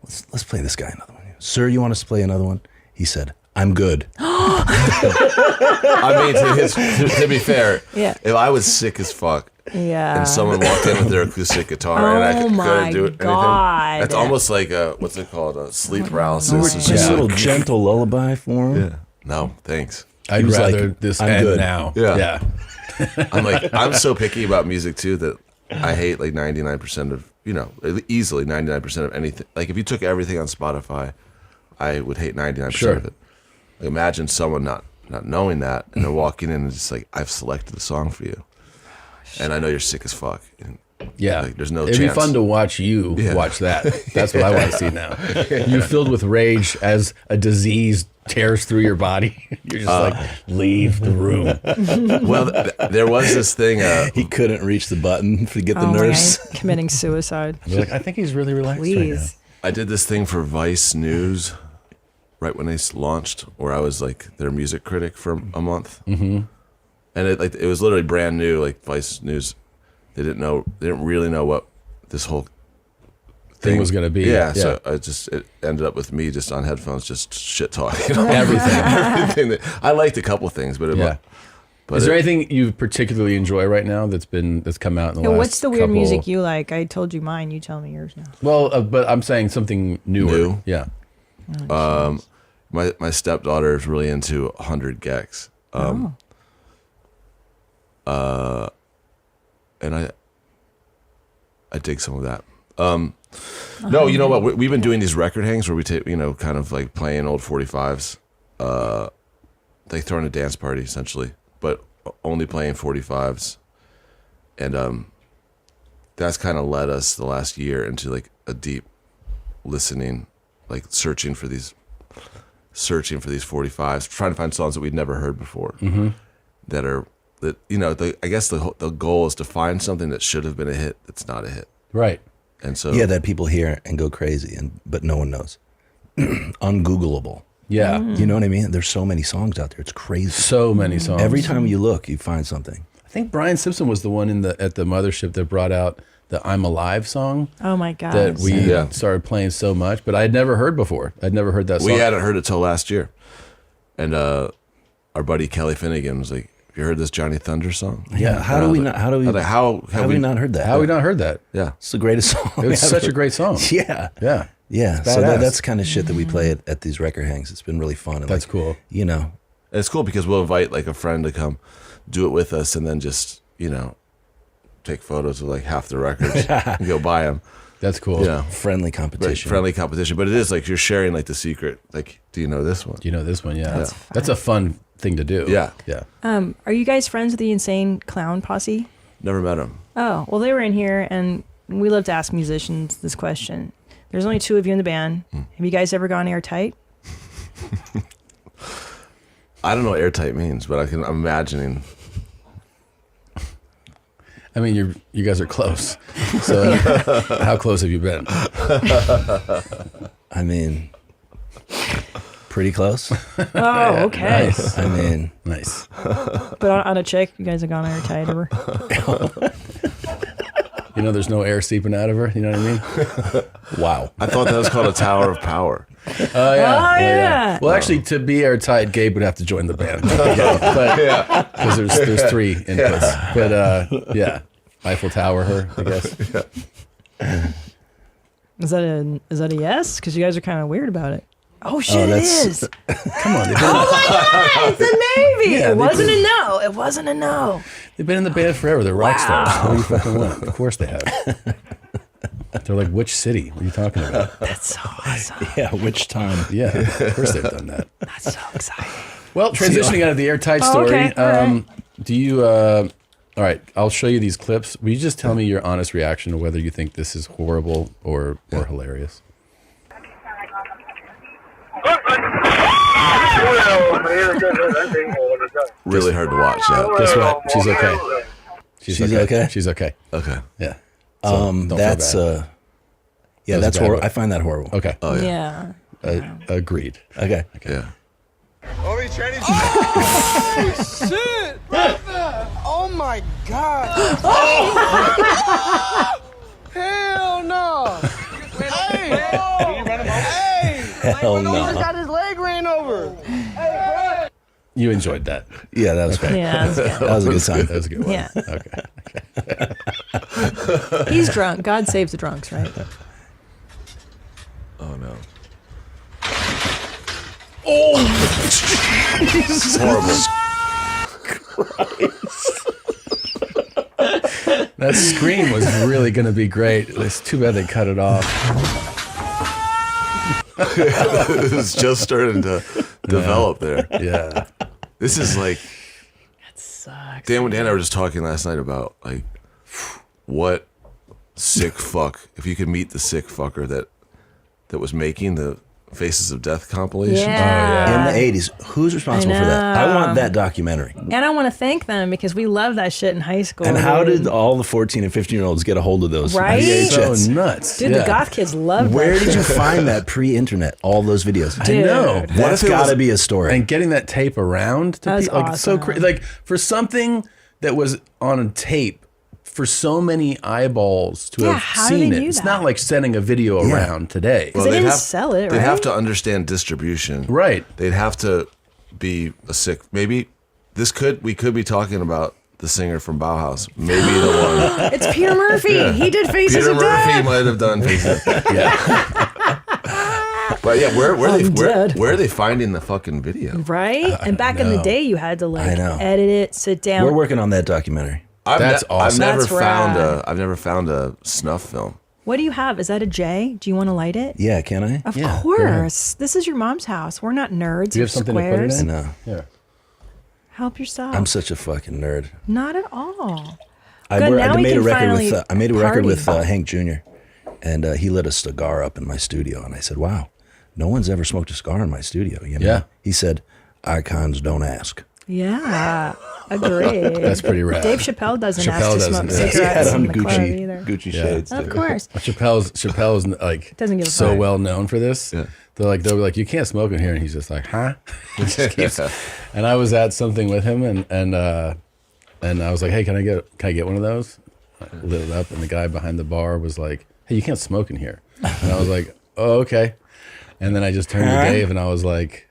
let's play this guy another one. "Sir, you want us to play another one?" He said, "I'm good." I mean, to be fair, if I was sick as fuck and someone walked in with their acoustic guitar and I couldn't do anything, that's almost like what's it called? A sleep paralysis. It's just a little gentle lullaby for him. Yeah. No, thanks. I'd rather this end now. Yeah. I'm like, I'm so picky about music too that I hate like 99% of, easily 99% of anything. Like if you took everything on Spotify, I would hate 99% of it. Like, imagine someone not knowing that and then walking in and just like, I've selected a song for you. And I know you're sick as fuck. And like, there's no It'd chance. be fun to watch you watch that. That's what I want to see now. You filled with rage as a disease tears through your body. You're just like, leave the room. Well, there was this thing. He couldn't reach the button to get the nurse. Committing suicide. Like, I think he's really relaxed right now. I did this thing for Vice News right when they launched, where I was like their music critic for a month. Mm-hmm. And it was literally brand new, like Vice News. They didn't really know what this whole thing was going to be. Yeah, so it ended up with me just on headphones, just shit talking. Everything. I liked a couple things, but is there anything you particularly enjoy right now that's come out in the last? What's the weird music you like? I told you mine. You tell me yours now. Well, but I'm saying something newer. New? Yeah. My stepdaughter is really into 100 gex. And I dig some of that. No, you know what? We've been doing these record hangs where we take, kind of like playing old 45s. Like throwing a dance party essentially, but only playing 45s. And that's kind of led us the last year into like a deep listening, like searching for these 45s, trying to find songs that we'd never heard before. Mm-hmm. I guess the goal is to find something that should have been a hit that's not a hit. Right. And so that people hear and go crazy, but no one knows. Ungoogleable. Yeah. You know what I mean? There's so many songs out there. It's crazy. So many songs. Every time you look, you find something. I think Brian Simpson was the one at the mothership that brought out the I'm Alive song. Oh my God. That we started playing so much, but I had never heard before. I'd never heard that song. We hadn't heard it till last year. And our buddy Kelly Finnegan was like, "Have you heard this Johnny Thunder song?" Yeah. How have we not heard that? How have we not heard that? Yeah. It's the greatest song. It was such a great song. Yeah. Yeah. Yeah. So that's the kind of shit that we play at these record hangs. It's been really fun. And that's cool. And it's cool because we'll invite like a friend to come do it with us and then just, take photos of like half the records and go buy them. That's cool. Friendly competition. Friendly competition. But it is like you're sharing like the secret. Like, do you know this one? Do you know this one? Yeah. That's a fun thing to do. Yeah. Yeah. Are you guys friends with the Insane Clown Posse? Never met them. Oh, well, they were in here, and we love to ask musicians this question. There's only 2 of you in the band. Have you guys ever gone airtight? I don't know what airtight means, but I'm imagining. I mean, you guys are close. So how close have you been? I mean, pretty close. Oh, okay. Nice. I mean, nice. But on a chick, you guys have gone airtight ever? There's no air seeping out of her. You know what I mean? Wow. I thought that was called a Tower of Power. Oh, yeah. Yeah. Well, actually, to be airtight, Gabe would have to join the band. Because there's 3 inputs. But, Eiffel Tower her, I guess. Is that a yes? Because you guys are kind of weird about it. Oh, shit, it is. Come on. Oh, my God. It's a maybe. Yeah, it wasn't a no. It wasn't a no. They've been in the band forever. They're rock stars. What do you fucking want? Of course they have. They're like, which city? What are you talking about? That's so awesome. Yeah, which time? Yeah, of course they've done that. That's so exciting. Well, transitioning out of the airtight story, okay. All right. do you... all right, I'll show you these clips. Will you just tell me your honest reaction to whether you think this is horrible or hilarious? Really hard to watch. Yeah. Guess what? She's okay. She's okay? She's okay. Okay. Yeah. So don't that's feel bad. that's horrible. I find that horrible. Okay. Oh yeah. Agreed. Okay. Yeah. Oh shit! Oh my God! Hell no! Hey! Hell no! He got his leg ran over. Hey, You enjoyed that. Yeah, that was great. Yeah, that was good. That was a good sign. That was a good one. Yeah. Okay. He's drunk. God saves the drunks, right? Oh no. Oh! Horrible. That scream was really going to be great. It's too bad they cut it off. It's just starting to develop there. Yeah. This is like... That sucks. Dan and I were just talking last night about, like, what sick fuck, if you could meet the sick fucker that was making the Faces of Death compilation. Yeah. In the 80s. Who's responsible for that? I want that documentary. And I want to thank them because we loved that shit in high school. And how did all the 14 and 15-year-olds get a hold of those? Right? VHS? So nuts. Dude, the goth kids loved Where that did you shit. find that pre-internet? All those videos. Dude. I know. That's got to be a story. And getting that tape around to That was people, like, so awesome. crazy. Like, for something that was on a tape for so many eyeballs to Yeah, have how did seen they it. do It's that? not like sending a video around today. Because they didn't sell it, They'd right? have to understand distribution. Right. They'd have to be a sick... Maybe we could be talking about the singer from Bauhaus. Maybe the one... It's Peter Murphy. He did Faces Peter of Murphy Death. might have done Faces of Death. Yeah. But yeah, where are they finding the fucking video? Right? And back in the day, you had to I know. edit it, sit down. We're working on that documentary. That's awesome. That's rad. I've never found a snuff film. What do you have? Is that a J? Do you want to light it? Yeah, can I? Of Yeah, course. This is your mom's house. We're not nerds. Do you or have something to put it squares. in? I know. Yeah. Help yourself. I'm such a fucking nerd. Not at all. I Good, now we made a can record finally with I made a record with party. Hank Jr. And he lit a cigar up in my studio, and I said, "Wow, no one's ever smoked a cigar in my studio." You know? Yeah. He said, "Icons don't ask." Yeah, agreed. That's pretty rad. Dave Chappelle doesn't Chappelle ask to doesn't, smoke yeah. cigarettes in the Gucci, club either. Gucci Yeah. shades. Of too. course. Chappelle's like Doesn't give a so fuck. well known for this. Yeah. They'll be like, you can't smoke in here, and he's just like, huh? He just keeps- and I was at something with him, and I was like, hey, can I get one of those? I lit it up, and the guy behind the bar was like, hey, you can't smoke in here. And I was like, oh, okay. And then I just turned to Dave, and I was like,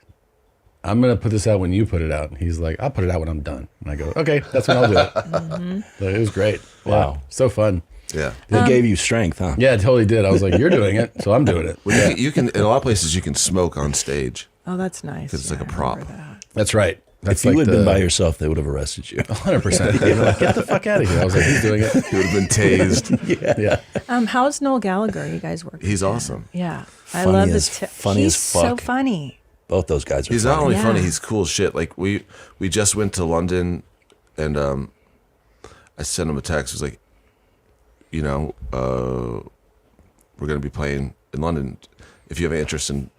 I'm gonna put this out when you put it out. And he's like, I'll put it out when I'm done. And I go, okay, that's when I'll do it. So it was great. Wow. Yeah, so fun. Yeah. They gave you strength, huh? Yeah, it totally did. I was like, you're doing it, so I'm doing it. Well, you can in a lot of places you can smoke on stage Oh, that's nice. because it's like a prop. That's right. That's If you like had been by yourself, they would have arrested you. 100%. They were like, get the fuck out of here. I was like, he's doing it. He would have been tased. Yeah. How's Noel Gallagher? You guys work? He's awesome. Yeah, I Funny love as- this. funny He's as so fuck. funny. Both those guys are He's funny. not only Yeah. funny, he's cool as shit. Like we just went to London, and I sent him a text. It was like, you know, we're gonna be playing in London. If you have an interest in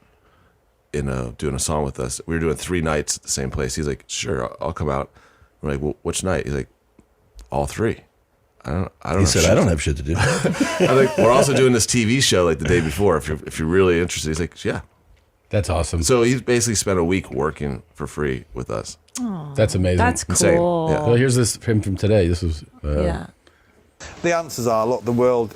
doing a song with us, we were doing 3 nights at the same place. He's like, sure, I'll come out. We're like, well, which night? He's like, all 3. I don't. He said, "I don't have shit to do." I'm like, we're also doing this TV show like the day before. If you're really interested, he's like, yeah. That's awesome. So he's basically spent a week working for free with us. That's amazing. That's Insane. cool. Yeah. Well, here's this from today. This was Yeah. The answers are, look, the world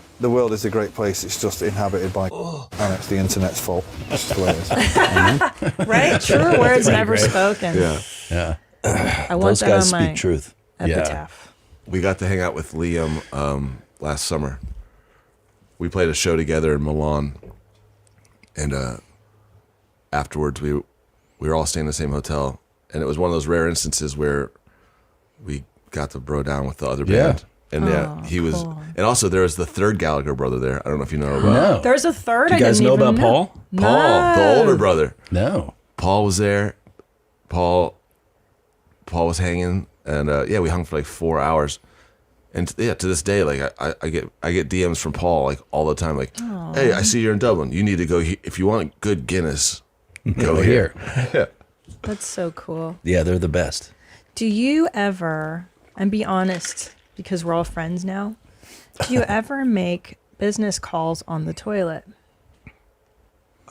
is a great place. It's just inhabited by and it's the internet's fault. That's just the way it is. Right? True words never great. spoken. Yeah. I want Those that guys on my speak truth. epitaph. We got to hang out with Liam last summer. We played a show together in Milan, and afterwards we were all staying in the same hotel, and it was one of those rare instances where we got to bro down with the other band. And he was, cool. and also there was the third Gallagher brother there. I don't know if you know about no. There's a third. Do you guys I know didn't about even Paul? Paul, the older brother. No. Paul was there. Paul was hanging, and we hung for like 4 hours. And to this day, like I get DMs from Paul like all the time, like, hey, I see you're in Dublin. You need to go if you want good Guinness. Go here. Yeah. That's so cool. Yeah, they're the best. Do you ever, and be honest, because we're all friends now, do you ever make business calls on the toilet?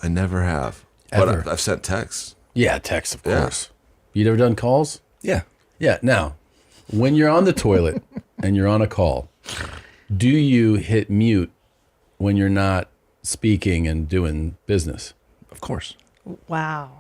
I never have, Ever. but I've sent texts. Yeah, text, of Yeah. course. You ever done calls? Yeah. Yeah. Now, when you're on the toilet and you're on a call, do you hit mute when you're not speaking and doing business? Of course. Wow.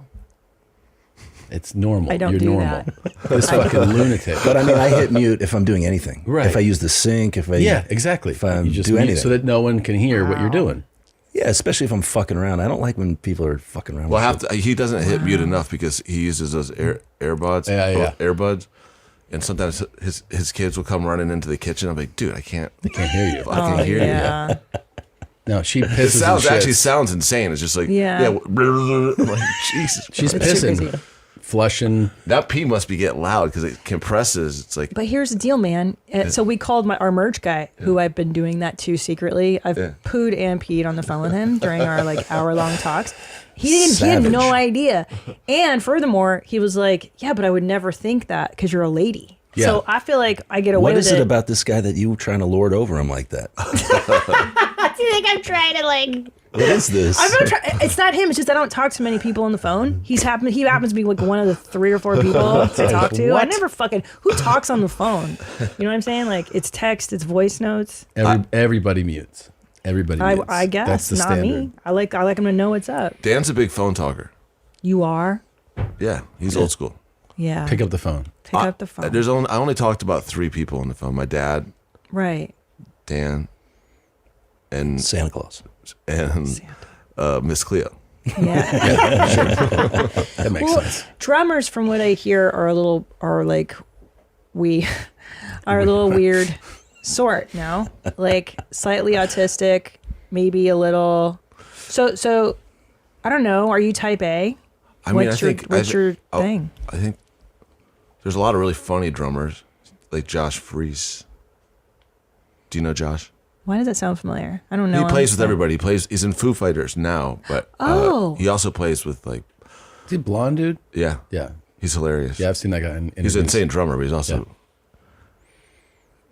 It's normal. I don't You're do normal. that. This fucking lunatic. But I mean, I hit mute if I'm doing anything. Right. If I use the sink, Yeah, exactly. If I you just do mute anything. so that no one can hear what you're doing. Yeah, especially if I'm fucking around. I don't like when people are fucking around. Well, with shit. he doesn't hit mute enough because he uses those earbuds. Yeah. Earbuds, And sometimes his kids will come running into the kitchen. I'm like, dude, I can't. They can't hear you. I can't hear you. No, she pisses. It actually sounds insane. It's just like, I'm like, Jesus. She's pissing, flushing. That pee must be getting loud because it compresses. It's like. But here's the deal, man. So we called our merch guy, who I've been doing that to secretly. I've pooed and peed on the phone with him during our hour-long talks. He had no idea. And furthermore, he was like, yeah, but I would never think that because you're a lady. Yeah. So I feel like I get away with it. What is it about this guy that you were trying to lord over him like that? Do you think I'm trying to What is this? I'm not it's not him. It's just I don't talk to many people on the phone. He happens to be like one of the 3 or 4 people I talk to. I never who talks on the phone? You know what I'm saying? Like it's text, it's voice notes. Everybody mutes. Everybody mutes. I guess that's the not standard. me. I like him to know what's up. Dan's a big phone talker. You are? Yeah, he's old school. Yeah. Pick up the phone. Pick up the phone. I only talked about 3 people on the phone. My dad. Right. Dan. And Santa Claus. And Miss Cleo. Yeah. Sure. That makes sense. Drummers, from what I hear, are a little weird sort now. Like slightly autistic, maybe a little. So I don't know. Are you type A? What's your thing? I think there's a lot of really funny drummers, like Josh Freese. Do you know Josh? Why does that sound familiar? I don't know. He plays with everybody. He's in Foo Fighters now, but he also plays with like. Is he blonde dude? Yeah. Yeah. He's hilarious. Yeah, I've seen that guy. He's an insane drummer, but he's also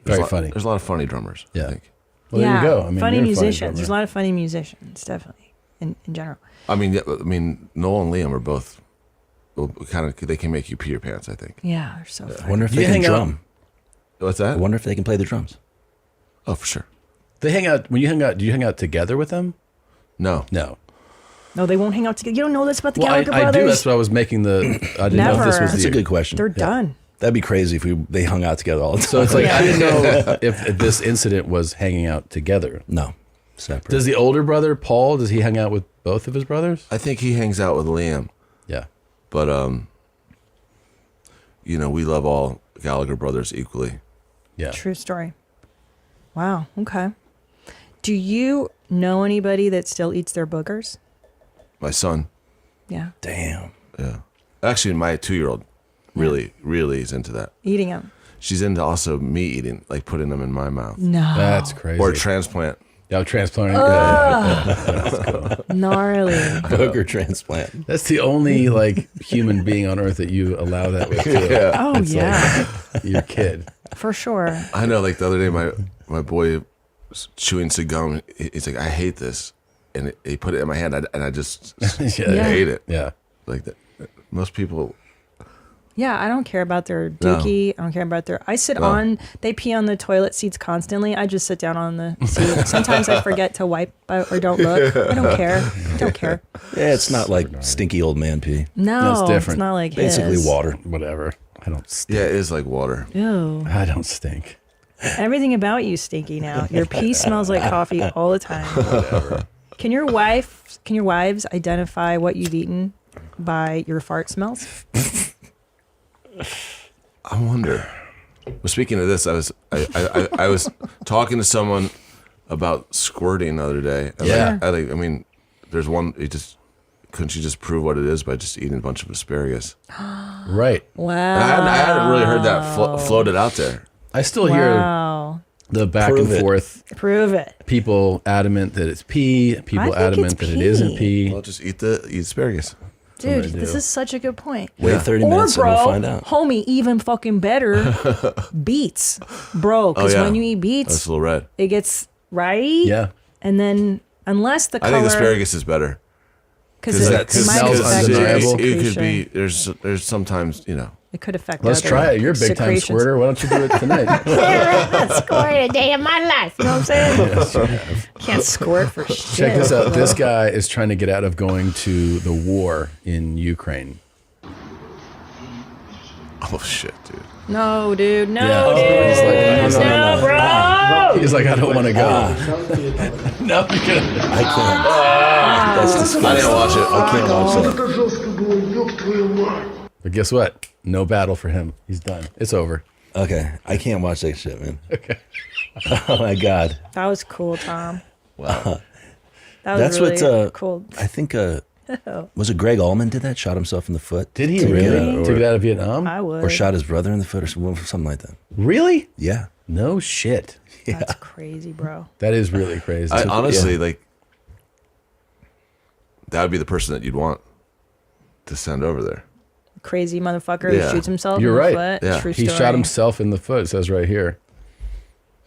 very funny. There's a lot of funny drummers. Yeah. I think. Well, there you go. I mean, funny you're a musicians. There's a lot of funny musicians, definitely, in general. I mean, Noel and Liam are both they can make you pee your pants, I think. Yeah, they're so funny. I wonder if they can drum. What's that? I wonder if they can play the drums. Oh, for sure. They hang out. When you hang out, do you hang out together with them? No. No, they won't hang out together. You don't know this about the well, Gallagher I brothers? do. That's what I was making I didn't know if this was That's a good question. They're done. That'd be crazy if they hung out together all the time. So it's like, I didn't know if this incident was hanging out together. No. Separate. Does the older brother, Paul, does he hang out with both of his brothers? I think he hangs out with Liam. Yeah. But, we love all Gallagher brothers equally. Yeah. True story. Wow. Okay. Do you know anybody that still eats their boogers? My son. Yeah. Damn. Yeah. Actually, my 2-year-old really is into that. Eating them. She's into also me eating, like putting them in my mouth. No. That's crazy. Or transplant. Yeah, transplanting. That's cool. Gnarly. Booger transplant. That's the only human being on earth that you allow that with. Too. Yeah. Oh, it's yeah. Your kid. For sure. I know, the other day, my boy was chewing some gum. He's like, I hate this. And he put it in my hand, and I just ate it. Yeah. Like that. Most people... Yeah, I don't care about their dookie. I don't care about they pee on the toilet seats constantly. I just sit down on the seat. Sometimes I forget to wipe or don't look. I don't care. I don't care. Yeah, it's not like stinky old man pee. No, it's different. It's not like basically his. water. Whatever. I don't stink. Yeah, it is like water. Ew. I don't stink. Everything about you stinky now. Your pee smells like coffee all the time. Whatever. Can your wives identify what you've eaten by your fart smells? I wonder. Well, speaking of this, I was talking to someone about squirting the other day. Yeah. There's one. Couldn't you just prove what it is by just eating a bunch of asparagus? Right. Wow. I hadn't really heard that floated out there. I still hear the back and forth. Prove it. People adamant that it's pee. People adamant that it isn't pee. Well, just eat asparagus. Dude, this is such a good point. Wait 30 minutes and we'll find out. Homie, even fucking better, beets. Bro, because when you eat beets, that's a little red. It gets, right? Yeah. And then, unless the color... I think asparagus is better. Because it smells undeniable. It could be, there's sometimes, It could affect Let's try it. You're a big time squirter. Why don't you do it tonight? I've squirted a day of my life. You know what I'm saying? Yes, can't squirt for shit. Check this out. This guy is trying to get out of going to the war in Ukraine. Oh, shit, dude. No, dude. No, yeah. dude. No, bro. He's like, I don't want to go. No, I can't. That's disgusting. I didn't watch it. I can't watch it. But guess what? No battle for him. He's done. It's over. Okay. I can't watch that shit, man. Okay. Oh my God. That was cool, Tom. Wow. That was That's really what cool. I think was it Greg Allman did that? Shot himself in the foot. Did he really? To get out of Vietnam? I would. Or shot his brother in the foot or something like that. Really? Yeah. No shit. Yeah. That's crazy, bro. That is really crazy. I honestly like. That would be the person that you'd want to send over there. Crazy motherfucker who shoots himself You're in right. the foot. Yeah. True He story. shot himself in the foot. It says right here.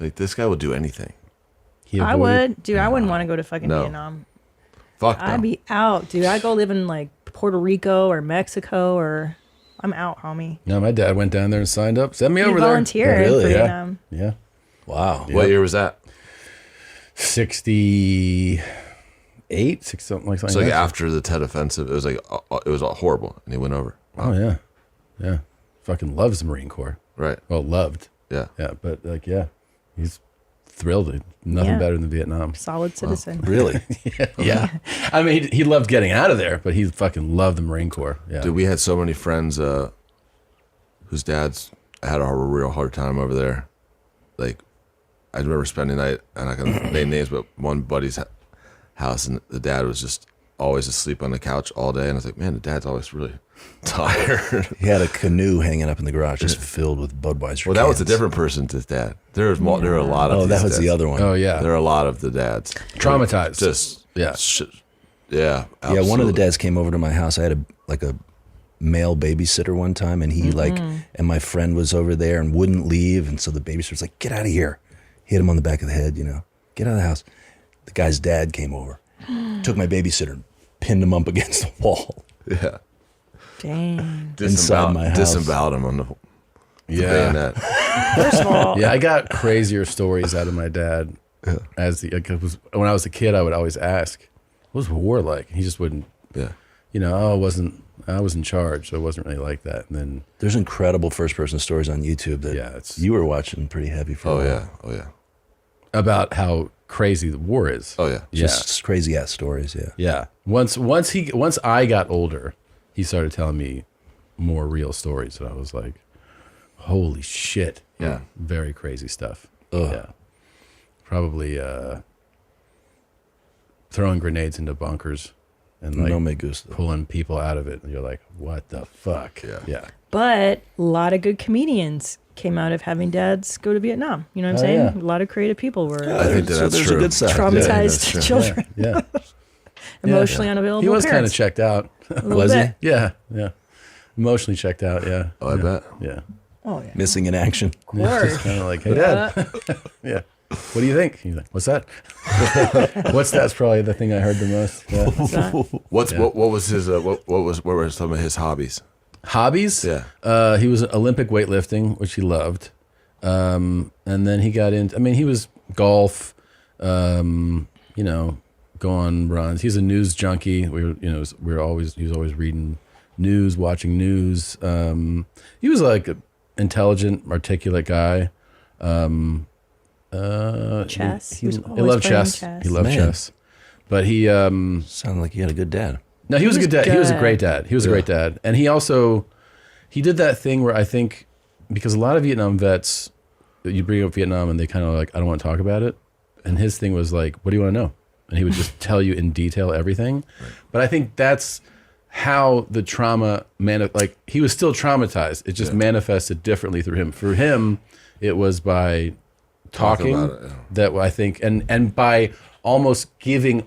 Like this guy will do anything. I would. Dude, I wouldn't want to go to fucking No. Vietnam. Fuck no. I'd be out, dude. I'd go live in like Puerto Rico or Mexico or I'm out, homie. No, my dad went down there and signed up. Send me You over there. volunteered for Vietnam. Yeah. Wow. What year was that? 68, something like that. So like after the Tet Offensive, it was like it was all horrible, and he went over. Oh yeah, yeah. Fucking loves the Marine Corps. Right. Well, loved. Yeah. Yeah, but like, yeah, he's thrilled. Nothing Yeah. better than Vietnam. Solid citizen. Really? Yeah. I mean, he loved getting out of there, but he fucking loved the Marine Corps. Yeah. Dude, we had so many friends whose dads had a real hard time over there. Like, I remember spending the night, and I can name names, but one buddy's house, and the dad was just always asleep on the couch all day. And I was like, man, the dad's always really tired. He had a canoe hanging up in the garage just filled with Budweiser Well, that was a cans. different person's dad. There are a lot of Oh, that these was the dads. other one. Oh yeah. There are a lot of the dads. Traumatized. Just, yeah. Yeah. Yeah, one of the absolutely. dads came over to my house. I had a male babysitter one time, and he and my friend was over there and wouldn't leave, and so the babysitter was like, "Get out of here!" Hit him on the back of the head, get out of the house. The guy's dad came over, took my babysitter, and pinned him up against the wall. Yeah. Dang. Inside my house. Disemboweled him on the bayonet. First of all, Yeah, I got crazier stories out of my dad. When I was a kid, I would always ask, "What was war like?" And he just wouldn't. Yeah. I was in charge, so it wasn't really like that. And then There's incredible first-person stories on YouTube that you were watching pretty heavy for. a while. Oh yeah. about how crazy the war is. Oh yeah. Just crazy ass stories. Yeah. Yeah. Once I got older, he started telling me more real stories, and I was like, "Holy shit!" Yeah. Very crazy stuff. Ugh. Yeah. Probably throwing grenades into bunkers and like No me gusta. pulling people out of it, and you're like, "What the fuck?" Yeah. Yeah. but a lot of good comedians came out of having dads go to Vietnam. You know what I'm saying? yeah. A lot of creative people were I think So that's there's true. a good side. traumatized children, Yeah. emotionally unavailable He was kind of parents. checked out. A little Was he? bit. Yeah. Yeah. Emotionally checked out. Yeah. Oh, I bet. Yeah. Oh yeah. Missing in action. Of course. Just kind of like, "Hey, Dad." Yeah. What do you think? He's like, "What's that?" That's probably the thing I heard the most. Yeah. What was his what were some of his hobbies? Hobbies? Yeah. He was Olympic weightlifting, which he loved. And then he got into, he was golf, go on runs. He's a news junkie. He was always reading news, watching news. He was like an intelligent, articulate guy. Chess. He was loved always playing chess. chess. He loved Man. chess. But he Sounded like you had a good dad. no, he was a good dad. He was a good. great dad. He was a great dad. And he did that thing where I think, because a lot of Vietnam vets, you bring up Vietnam and they kind of like, "I don't want to talk about it." And his thing was like, "What do you want to know?" And he would just tell you in detail everything. Right. But I think that's how the trauma, he was still traumatized. It just manifested differently through him. For him, it was by talking about it, that I think, and by almost giving